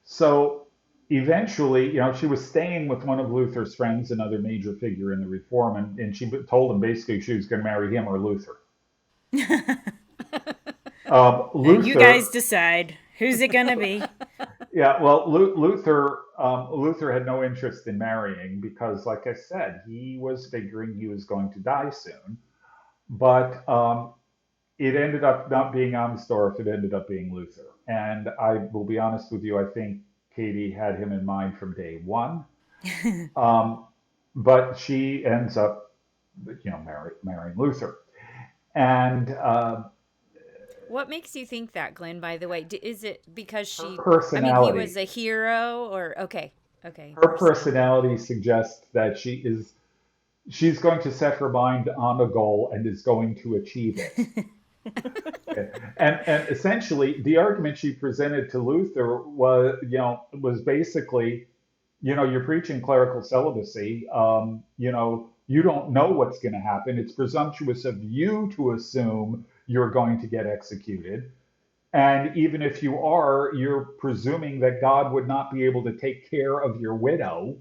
S2: So eventually, she was staying with one of Luther's friends, another major figure in the Reform, and she told him basically she was going to marry him or Luther.
S3: You guys
S2: Luther,
S3: decide. Who's it going to be?
S2: yeah, well, Luther had no interest in marrying because, like I said, he was figuring he was going to die soon. But it ended up not being Amsdorff, it ended up being Luther. And I will be honest with you, I think Katie had him in mind from day one. Um, but she ends up, marrying Luther. And
S1: What makes you think that, Glenn, by the way? Is it because
S2: her
S1: he
S2: personality,
S1: was a hero or, okay,
S2: her
S1: personality.
S2: personality suggests that she's going to set her mind on a goal and is going to achieve it. And essentially, the argument she presented to Luther was basically, you're preaching clerical celibacy. You don't know what's going to happen. It's presumptuous of you to assume you're going to get executed. And even if you are, you're presuming that God would not be able to take care of your widow.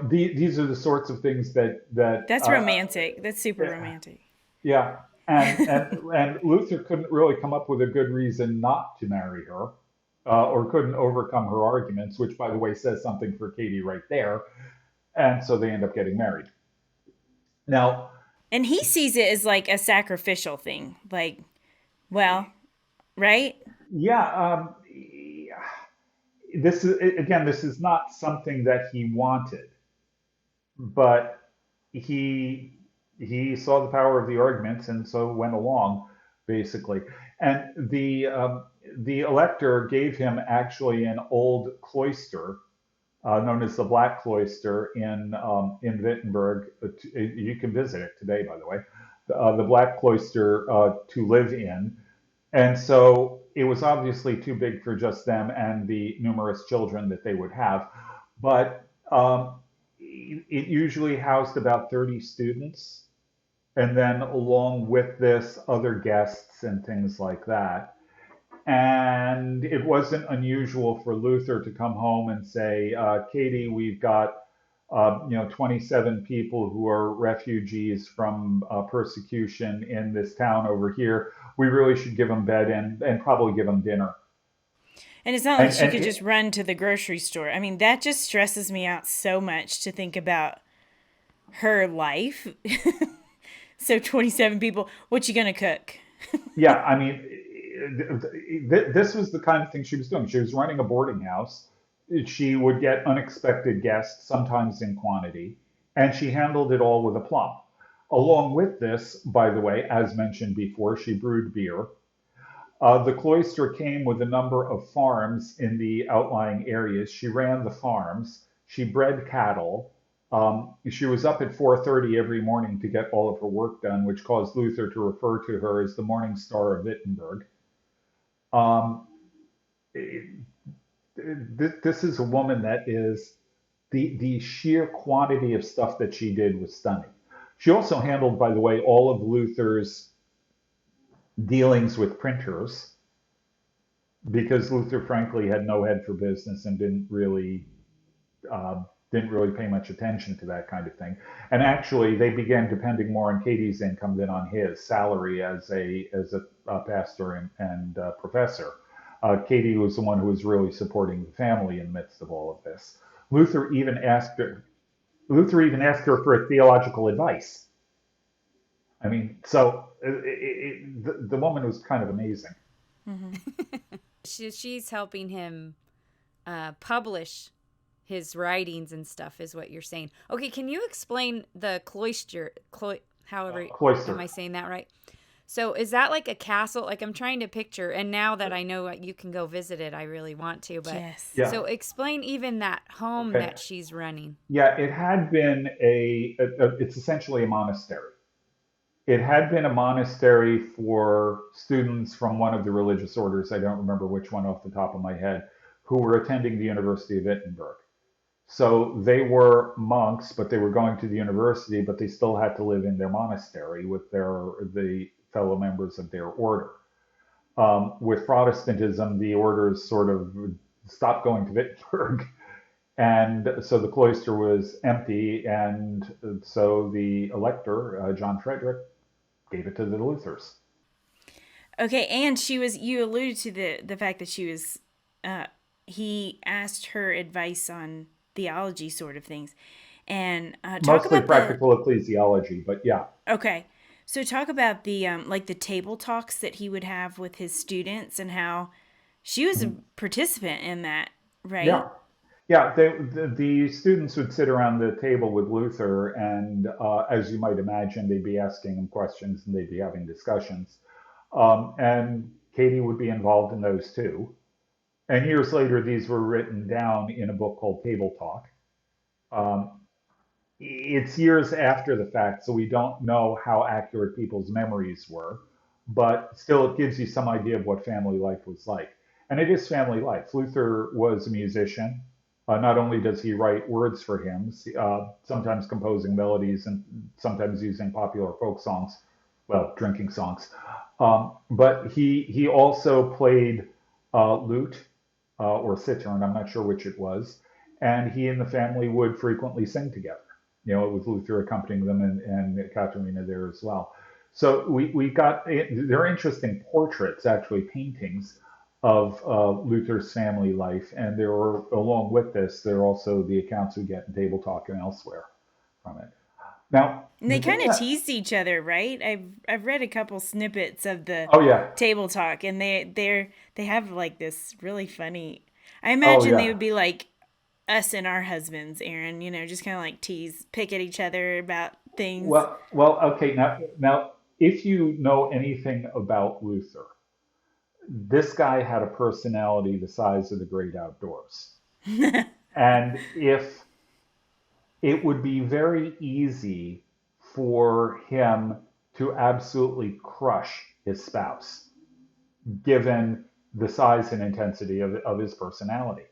S2: These are the sorts of things that
S3: That's romantic. That's super romantic.
S2: yeah, and Luther couldn't really come up with a good reason not to marry her, or couldn't overcome her arguments, which, by the way, says something for Katie right there. And so they end up getting married. Now,
S3: And he sees it as like a sacrificial thing. Like, well, right?
S2: yeah, this is not something that he wanted, but he saw the power of the arguments and so went along, basically. And the elector gave him actually an old cloister known as the Black Cloister in Wittenberg. You can visit it today, by the way. The Black Cloister to live in, and so it was obviously too big for just them and the numerous children that they would have. But it usually housed about 30 students, and then along with this, other guests and things like that. And it wasn't unusual for Luther to come home and say, Katie, we've got 27 people who are refugees from persecution in this town over here. We really should give them bed and probably give them dinner.
S3: And it's not like
S2: And,
S3: she
S2: and
S3: could
S2: it,
S3: just run to the grocery store. I mean, that just stresses me out so much to think about her life. So 27 people, what you gonna cook?
S2: yeah, I mean, this was the kind of thing she was doing. She was running a boarding house. She would get unexpected guests, sometimes in quantity, and she handled it all with aplomb. Along with this, by the way, as mentioned before, she brewed beer. The cloister came with a number of farms in the outlying areas. She ran the farms. She bred cattle. She was up at 4:30 every morning to get all of her work done, which caused Luther to refer to her as the Morning Star of Wittenberg. Um, this is a woman that is the sheer quantity of stuff that she did was stunning. She also handled, by the way, all of Luther's dealings with printers because Luther, frankly, had no head for business and didn't really pay much attention to that kind of thing. And actually, they began depending more on Katie's income than on his salary as a pastor and professor. Katie was the one who was really supporting the family in the midst of all of this. Luther even asked her. Luther even asked her for theological advice. I mean, so the woman was kind of amazing.
S1: She's helping him publish his writings and stuff, is what you're saying. Okay, can you explain the cloister? However, am
S2: Cloister.
S1: I saying that right? So is that like a castle? Like I'm trying to picture, and now that I know you can go visit it, I really want to. But
S3: Yes.
S2: Yeah.
S1: so explain even that home
S2: Okay.
S1: that she's running.
S2: Yeah, it had been it's essentially a monastery. It had been a monastery for students from one of the religious orders, I don't remember which one off the top of my head, who were attending the University of Wittenberg. So they were monks, but they were going to the university, but they still had to live in their monastery with the fellow members of their order. With Protestantism, the orders sort of stopped going to Wittenberg, and so the cloister was empty, and so the elector, John Frederick, gave it to the Luthers.
S3: Okay, and you alluded to the fact that uh, he asked her advice on theology sort of things. And talk
S2: Mostly
S3: about
S2: practical ecclesiology, but yeah.
S3: okay. So talk about the like the table talks that he would have with his students and how she was a
S2: Mhm.
S3: participant in that, right?
S2: Yeah. Yeah, the students would sit around the table with Luther, and as you might imagine, they'd be asking him questions and they'd be having discussions. And Katie would be involved in those too. And years later, these were written down in a book called Table Talk. Um, it's years after the fact, so we don't know how accurate people's memories were, but still, it gives you some idea of what family life was like. And it is family life. Luther was a musician. Not only does he write words for hymns, sometimes composing melodies and sometimes using popular folk songs, well, drinking songs, but he also played lute or citern, I'm not sure which it was, and he and the family would frequently sing together. With Luther accompanying them and Katharina there as well. So we got, there are interesting portraits, actually paintings of Luther's family life, and there are, along with this, there are also the accounts we get in Table Talk and elsewhere from it. Now,
S3: And
S2: the
S3: they kind
S2: thing
S3: of
S2: that,
S3: teased each other, right? I've read a couple snippets of the
S2: oh yeah,
S3: table talk, and they have like this really funny. I
S2: oh
S3: imagine they
S2: yeah.
S3: would be like us and our husbands, Aaron. Just kind of like pick at each other about things.
S2: Okay. Now, if you know anything about Luther, this guy had a personality the size of the great outdoors. And if it would be very easy for him to absolutely crush his spouse, given the size and intensity of his personality.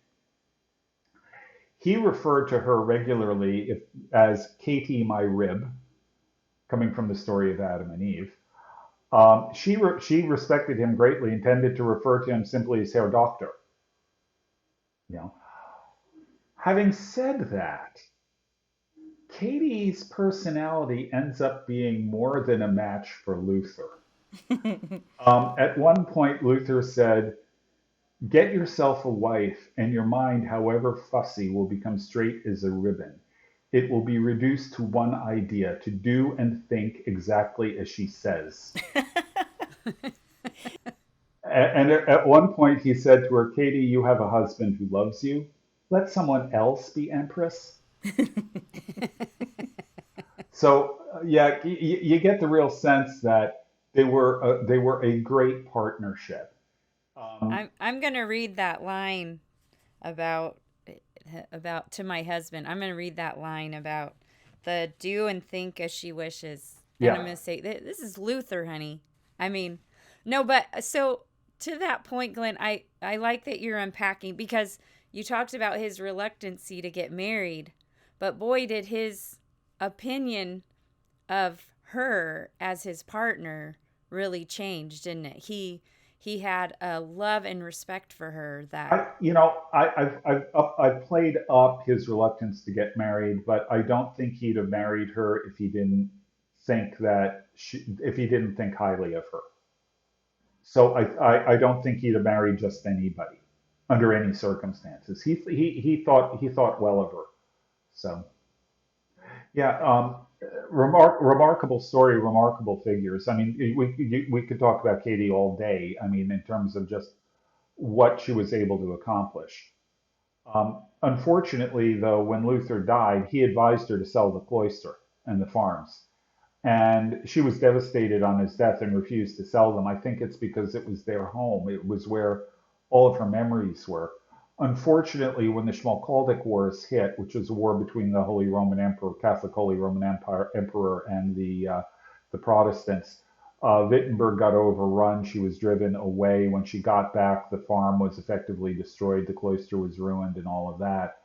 S2: He referred to her regularly as Katie, my rib, coming from the story of Adam and Eve. She respected him greatly and tended to refer to him simply as Herr Doctor. You know, having said that, Katie's personality ends up being more than a match for Luther. At one point, Luther said, "Get yourself a wife, and your mind, however fussy, will become straight as a ribbon. It will be reduced to one idea, to do and think exactly as she says." And at one point, he said to her, "Katie, you have a husband who loves you. Let someone else be empress." So, yeah, you get the real sense that they were a great partnership. Um,
S1: I'm gonna read that line about about to my husband. I'm gonna read that line about the do and think as she wishes, and I'm
S2: yeah,
S1: gonna say this is Luther, honey. I mean, no, but so to that point, Glenn, I like that you're unpacking because you talked about his reluctancy to get married, but boy, did his opinion of her as his partner really changed, didn't it? He had a love and respect for her that
S2: I've played up his reluctance to get married, but I don't think he'd have married her if he didn't if he didn't think highly of her. So I don't think he'd have married just anybody under any circumstances. He thought well of her. So yeah, remarkable story, remarkable figures. I mean, we could talk about Katie all day. I mean, in terms of just what she was able to accomplish. Unfortunately, though, when Luther died, he advised her to sell the cloister and the farms. And she was devastated on his death and refused to sell them. I think it's because it was their home. It was where all of her memories were. Unfortunately, when the Schmalkaldic Wars hit, which was a war between the Holy Roman Emperor, Catholic Holy Roman Empire, Emperor, and the Protestants, Wittenberg got overrun. She was driven away. When she got back, the farm was effectively destroyed. The cloister was ruined, and all of that.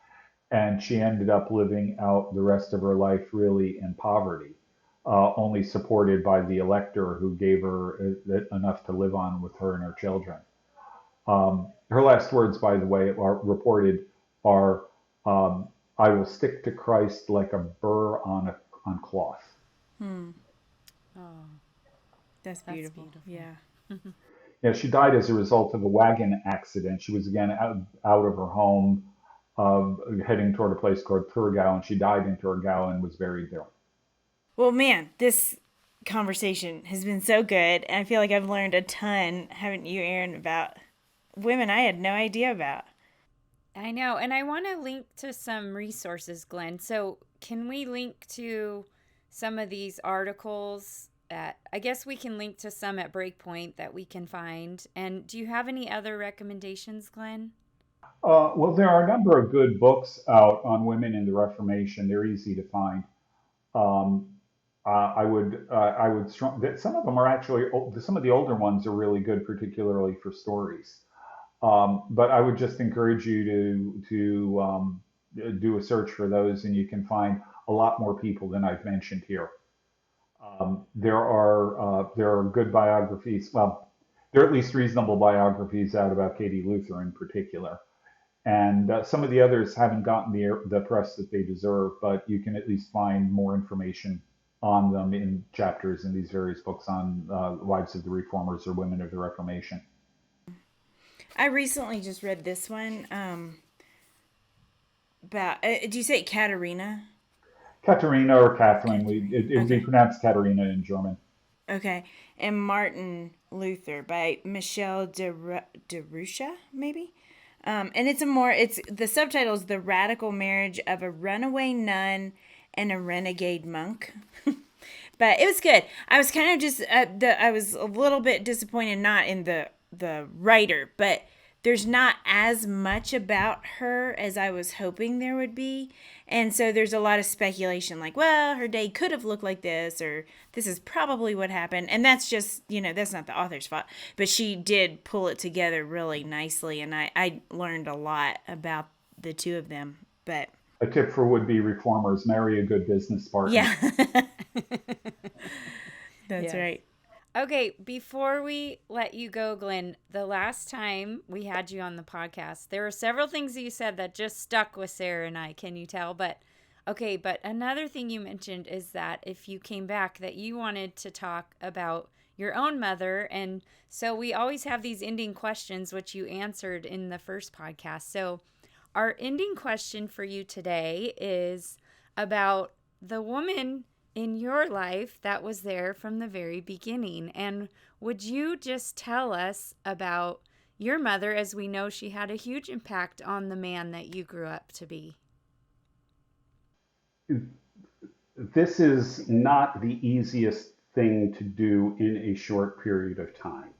S2: And she ended up living out the rest of her life really in poverty, only supported by the elector who gave her enough to live on with her and her children. Her last words, by the way, are reported are, "I will stick to Christ like a burr on cloth."
S3: Hmm.
S1: oh,
S3: That's
S1: that's
S3: beautiful.
S1: beautiful.
S3: Yeah.
S2: Yeah, she died as a result of a wagon accident. She was again out of her home, heading toward a place called Turgau, and she died in Turgau and was buried there.
S3: Well, man, this conversation has been so good. And I feel like I've learned a ton, haven't you, Aaron, about women I had no idea about.
S1: I know, and I want to link to some resources, Glenn. So, can we link to some of these articles? I guess we can link to some at Breakpoint that we can find. And do you have any other recommendations, Glenn?
S2: Well, there are a number of good books out on women in the Reformation. They're easy to find. Um, I would strong that some of them are actually some of the older ones are really good, particularly for stories. But I would just encourage you to do a search for those, and you can find a lot more people than I've mentioned here. There are good biographies. Well, there are at least reasonable biographies out about Katie Luther in particular, and some of the others haven't gotten the press that they deserve. But you can at least find more information on them in chapters in these various books on wives of the reformers or women of the Reformation.
S3: I recently just read this one about, do you say Katerina?
S2: Katerina or Catherine, it would be
S3: Okay.
S2: pronounced Katerina in German.
S3: Okay. And Martin Luther by Michelle Derucha, maybe? And it's the subtitle is The Radical Marriage of a Runaway Nun and a Renegade Monk. But it was good. I was kind of just I was a little bit disappointed not in the writer, but there's not as much about her as I was hoping there would be. And so there's a lot of speculation like, well, her day could have looked like this or this is probably what happened. And that's just, that's not the author's fault, but she did pull it together really nicely and I learned a lot about the two of them. But
S2: A tip for would-be reformers: marry a good business partner.
S3: yeah. That's
S1: Yes.
S3: right.
S1: Okay, before we let you go, Glenn, the last time we had you on the podcast, there were several things that you said that just stuck with Sarah and I. Can you tell? But Okay, but another thing you mentioned is that if you came back, that you wanted to talk about your own mother. And so we always have these ending questions, which you answered in the first podcast. So our ending question for you today is about the woman in your life that was there from the very beginning. And would you just tell us about your mother, as we know she had a huge impact on the man that you grew up to be?
S2: This is not the easiest thing to do in a short period of time.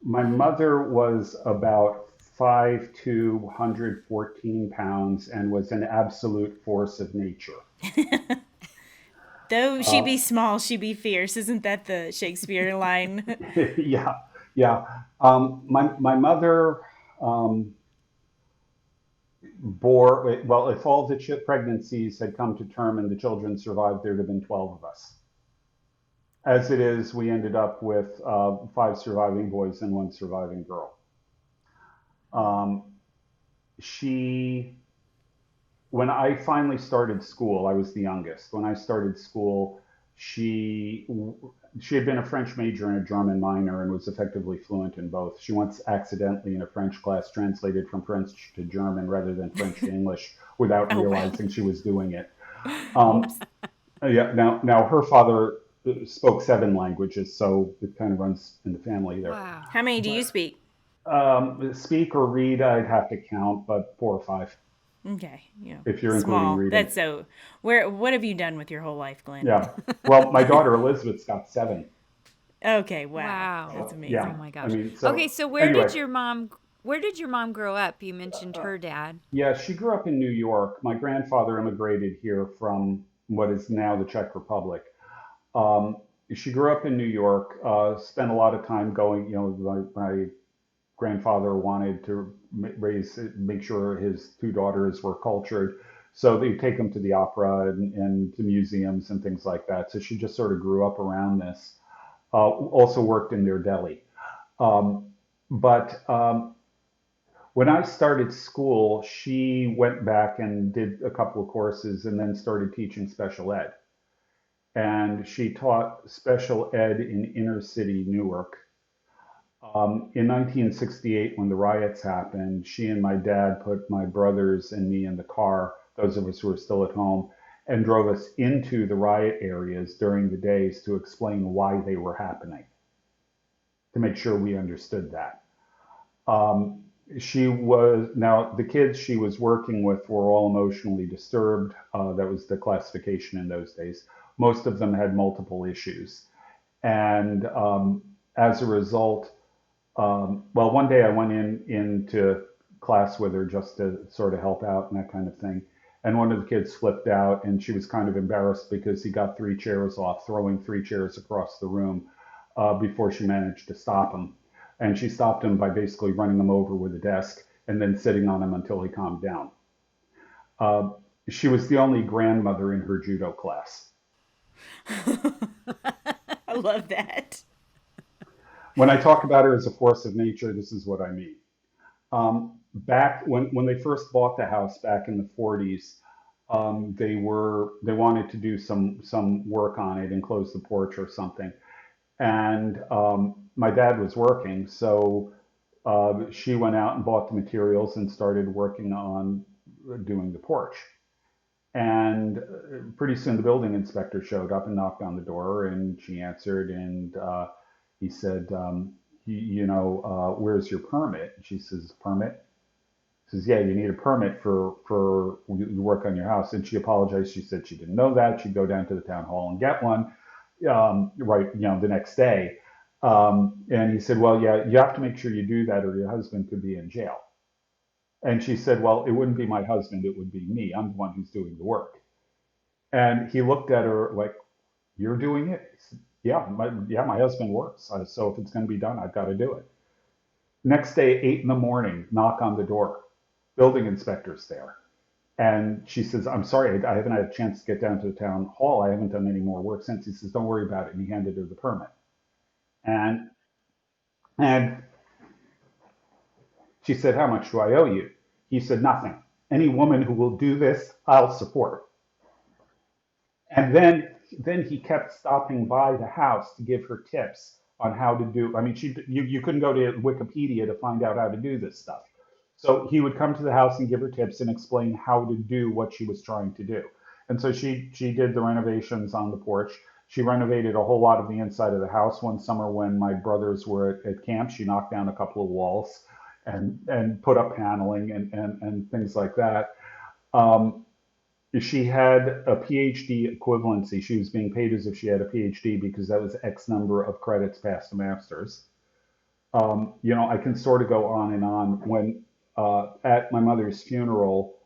S2: My mother was about 5'2", 114 pounds, and was an absolute force of nature.
S3: Though she
S2: Uh,
S3: be small, she be fierce. Isn't that the Shakespeare line?
S2: yeah, yeah. My mother um, well, if all the pregnancies had come to term and the children survived, there'd have been 12 of us. As it is, we ended up with 5 surviving boys and 1 surviving girl. Um, she, when I finally started school, I was the youngest. When I started school, she she had been a French major and a German minor and was effectively fluent in both. She once accidentally in a French class translated from French to German rather than French to English without
S3: Oh, wow.
S2: realizing she was doing it. Um,
S3: Whoops.
S2: yeah. Now her father spoke 7 languages, so it kind of runs in the family there.
S1: Wow.
S3: How many do you
S2: But
S3: speak?
S2: speak or read, I'd have to count, but 4 or 5
S3: Okay,
S2: if you're including
S3: small.
S2: reading.
S3: That's so. Where? What have you done with your whole life, Glenn?
S2: Yeah. Well, my daughter Elizabeth's got 7.
S3: Okay, wow,
S1: Wow.
S3: that's
S2: So
S1: Oh
S3: amazing.
S2: yeah,
S1: my
S2: I
S1: gosh.
S2: mean,
S1: Okay,
S2: so
S1: so
S2: anyway,
S1: where did your mom grow up? You mentioned her dad.
S2: yeah, she grew up in New York. My grandfather immigrated here from what is now the Czech Republic. Um, she grew up in New York, spent a lot of time going, my grandfather wanted to make sure his 2 daughters were cultured. So they take them to the opera and to museums and things like that. So she just sort of grew up around this. Also worked in their deli. Um, but when I started school, she went back and did a couple of courses and then started teaching special ed. And she taught special ed in inner city Newark. In 1968, when the riots happened, she and my dad put my brothers and me in the car, those of us who were still at home, and drove us into the riot areas during the days to explain why they were happening, to make sure we understood that. Um, now, the kids she was working with were all emotionally disturbed. That was the classification in those days. Most of them had multiple issues. And as a result, well, one day I went into class with her just to sort of help out and that kind of thing. And one of the kids flipped out, and she was kind of embarrassed because he got 3 chairs off, throwing 3 chairs across the room before she managed to stop him. And she stopped him by basically running him over with a desk and then sitting on him until he calmed down. Uh, she was the only grandmother in her judo class.
S3: I love that.
S2: When I talk about her as a force of nature, this is what I mean. Back when they first bought the house back in the 40s, they wanted to do some work on it, enclose the porch or something. And my dad was working, so she went out and bought the materials and started working on doing the porch. And pretty soon the building inspector showed up and knocked on the door, and she answered, and he said, where's your permit? And she says, permit? He says, yeah, you need a permit for work on your house. And she apologized. She said she didn't know that. She'd go down to the town hall and get one, right, the next day. And he said, well, yeah, you have to make sure you do that or your husband could be in jail. And she said, well, it wouldn't be my husband, it would be me. I'm the one who's doing the work. And he looked at her like, you're doing it? He said, yeah, my husband works. So if it's going to be done, I've got to do it. Next day, 8 in the morning, knock on the door. Building inspector's there. And she says, I'm sorry, I haven't had a chance to get down to the town hall. I haven't done any more work since. He says, don't worry about it. And he handed her the permit. And and she said, how much do I owe you? He said, nothing. Any woman who will do this, I'll support. And then he kept stopping by the house to give her tips on how to do. I mean, you couldn't go to Wikipedia to find out how to do this stuff. So he would come to the house and give her tips and explain how to do what she was trying to do. And so she did the renovations on the porch. She renovated a whole lot of the inside of the house. One summer when my brothers were at camp, she knocked down a couple of walls and put up paneling and things like that. Um, she had a PhD equivalency. She was being paid as if she had a PhD because that was X number of credits past a master's. I can sort of go on and on. When at my mother's funeral,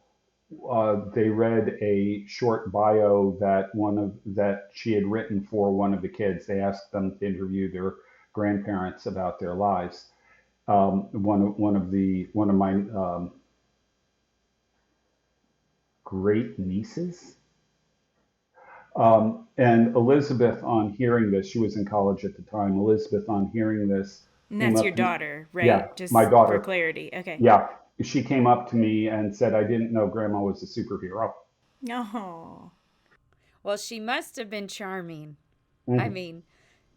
S2: they read a short bio that she had written for one of the kids. They asked them to interview their grandparents about their lives. One of my great nieces. And Elizabeth, on hearing this, she was in college at the time. Elizabeth, on hearing this,
S3: And
S2: came
S3: that's
S2: up
S3: your
S2: to me.
S3: daughter, right?
S2: Yeah, my
S3: Just for
S2: daughter.
S3: clarity. Okay.
S2: Yeah, she came up to me and said, "I didn't know Grandma was a superhero."
S3: Oh.
S1: Well, she must have been charming. I
S2: Mhm.
S1: mean,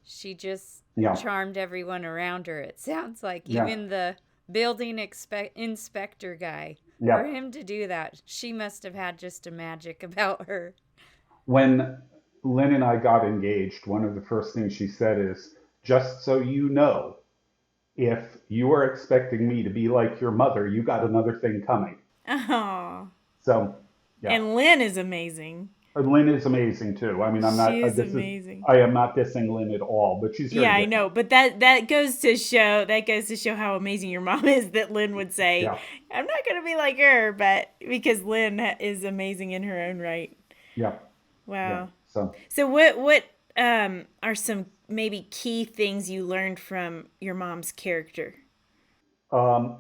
S1: she just
S2: Yeah,
S1: charmed everyone around her. It sounds like
S2: yeah,
S1: even the building inspector guy, for
S2: yeah.
S1: him to do that, she must have had just a magic about her.
S2: When Lynn and I got engaged, one of the first things she said is, "Just so you know, if you are expecting me to be like your mother, you got another thing coming."
S3: Oh.
S2: So, yeah.
S3: And Lynn is amazing.
S2: Lynn is amazing too. I mean, I'm not.
S3: She is
S2: This is.
S3: amazing.
S2: I am not dissing Lynn at all, but she's
S3: Yeah,
S2: very
S3: I know,
S2: different.
S3: but that goes to show how amazing your mom is. That Lynn would say,
S2: Yeah,
S3: "I'm not gonna be like her," but because Lynn is amazing in her own right.
S2: yeah, yeah.
S3: Wow.
S2: So,
S3: So what are some maybe key things you learned from your mom's character?
S2: um,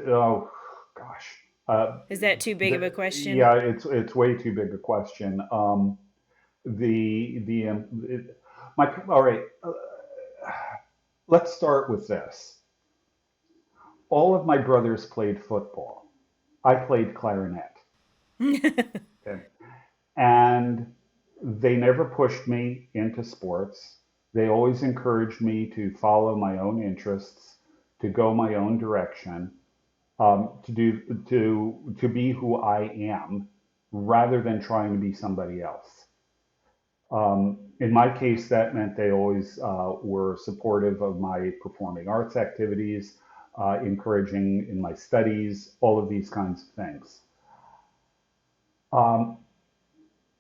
S2: oh gosh, uh,
S3: Is that too big of a question?
S2: yeah, it's way too big a question. The my all right. Let's start with this. All of my brothers played football. I played clarinet. Okay. And they never pushed me into sports. They always encouraged me to follow my own interests, to go my own direction, to be who I am, rather than trying to be somebody else. In my case, that meant they always were supportive of my performing arts activities, encouraging in my studies, all of these kinds of things. Um,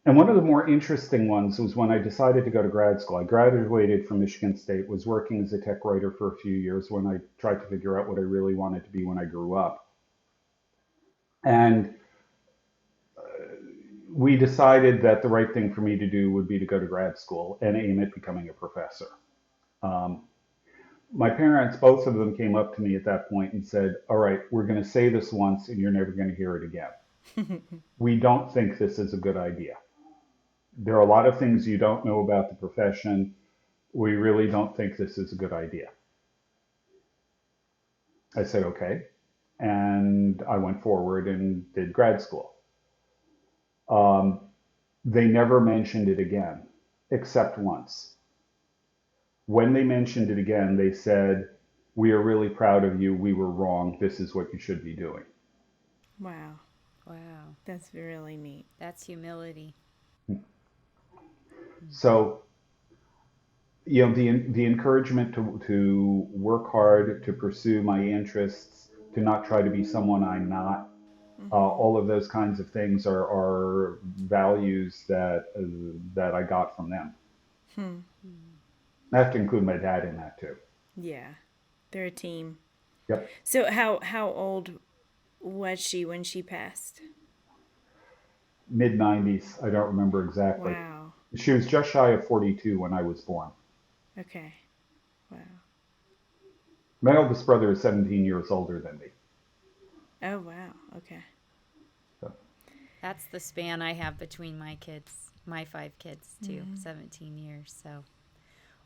S2: And one of the more interesting ones was when I decided to go to grad school. I graduated from Michigan State, was working as a tech writer for a few years when I tried to figure out what I really wanted to be when I grew up. And we decided that the right thing for me to do would be to go to grad school and aim at becoming a professor. Um, my parents, both of them, came up to me at that point and said, "All right, we're going to say this once and you're never going to hear it again. We don't think this is a good idea. There are a lot of things you don't know about the profession. We really don't think this is a good idea." I said, "Okay." And I went forward and did grad school. Um, they never mentioned it again, except once. When they mentioned it again, they said, "We are really proud of you. We were wrong. This is what you should be doing."
S3: Wow,
S1: Wow,
S3: that's really neat.
S1: that's humility.
S2: So, the encouragement to work hard, to pursue my interests, to not try to be someone I'm not,
S3: Hmm.
S2: all of those kinds of things are values that I got from them.
S3: Hmm.
S1: Mm.
S2: I have to include my dad in that too.
S3: Yeah, they're a team.
S2: Yep,
S3: So how old was she when she passed?
S2: mid 90s. I don't remember exactly.
S3: Wow.
S2: She was just shy of 42 when I was born.
S3: Okay. Wow.
S2: My oldest brother is 17 years older than me.
S3: Oh wow. Okay.
S2: So,
S1: That's the span I have between my kids, my five kids too,
S3: Hmm.
S1: 17 years. So,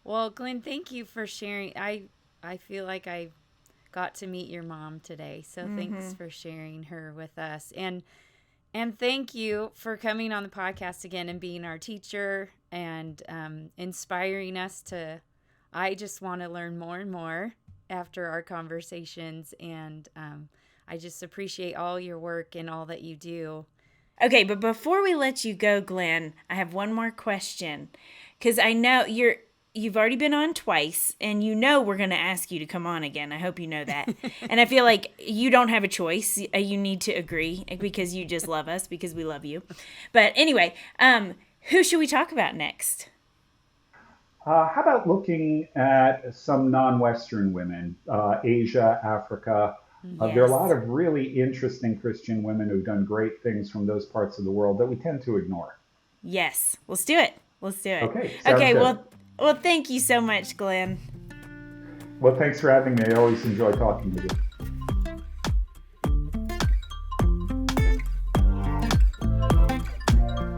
S1: well, Glenn, thank you for sharing. I feel like I got to meet your mom today. So, thanks
S3: Hmm.
S1: for sharing her with us. And And thank you for coming on the podcast again and being our teacher and inspiring us to, I just want to learn more and more after our conversations. And I just appreciate all your work and all that you do.
S3: Okay, but before we let you go, Glenn, I have one more question. Because I know you've already been on twice, and you know we're going to ask you to come on again. I hope you know that. And I feel like you don't have a choice. You need to agree because you just love us, because we love you. But anyway, who should we talk about next?
S2: How about looking at some non-Western women, Asia, Africa? There are a lot
S3: Yes.
S2: of really interesting Christian women who've done great things from those parts of the world that we tend to ignore.
S3: Yes. Let's do it. Let's do it.
S2: Okay, sounds
S3: Okay,
S2: good.
S3: well, thank you so much, Glenn.
S2: Well, thanks for having me. I always enjoy talking with you.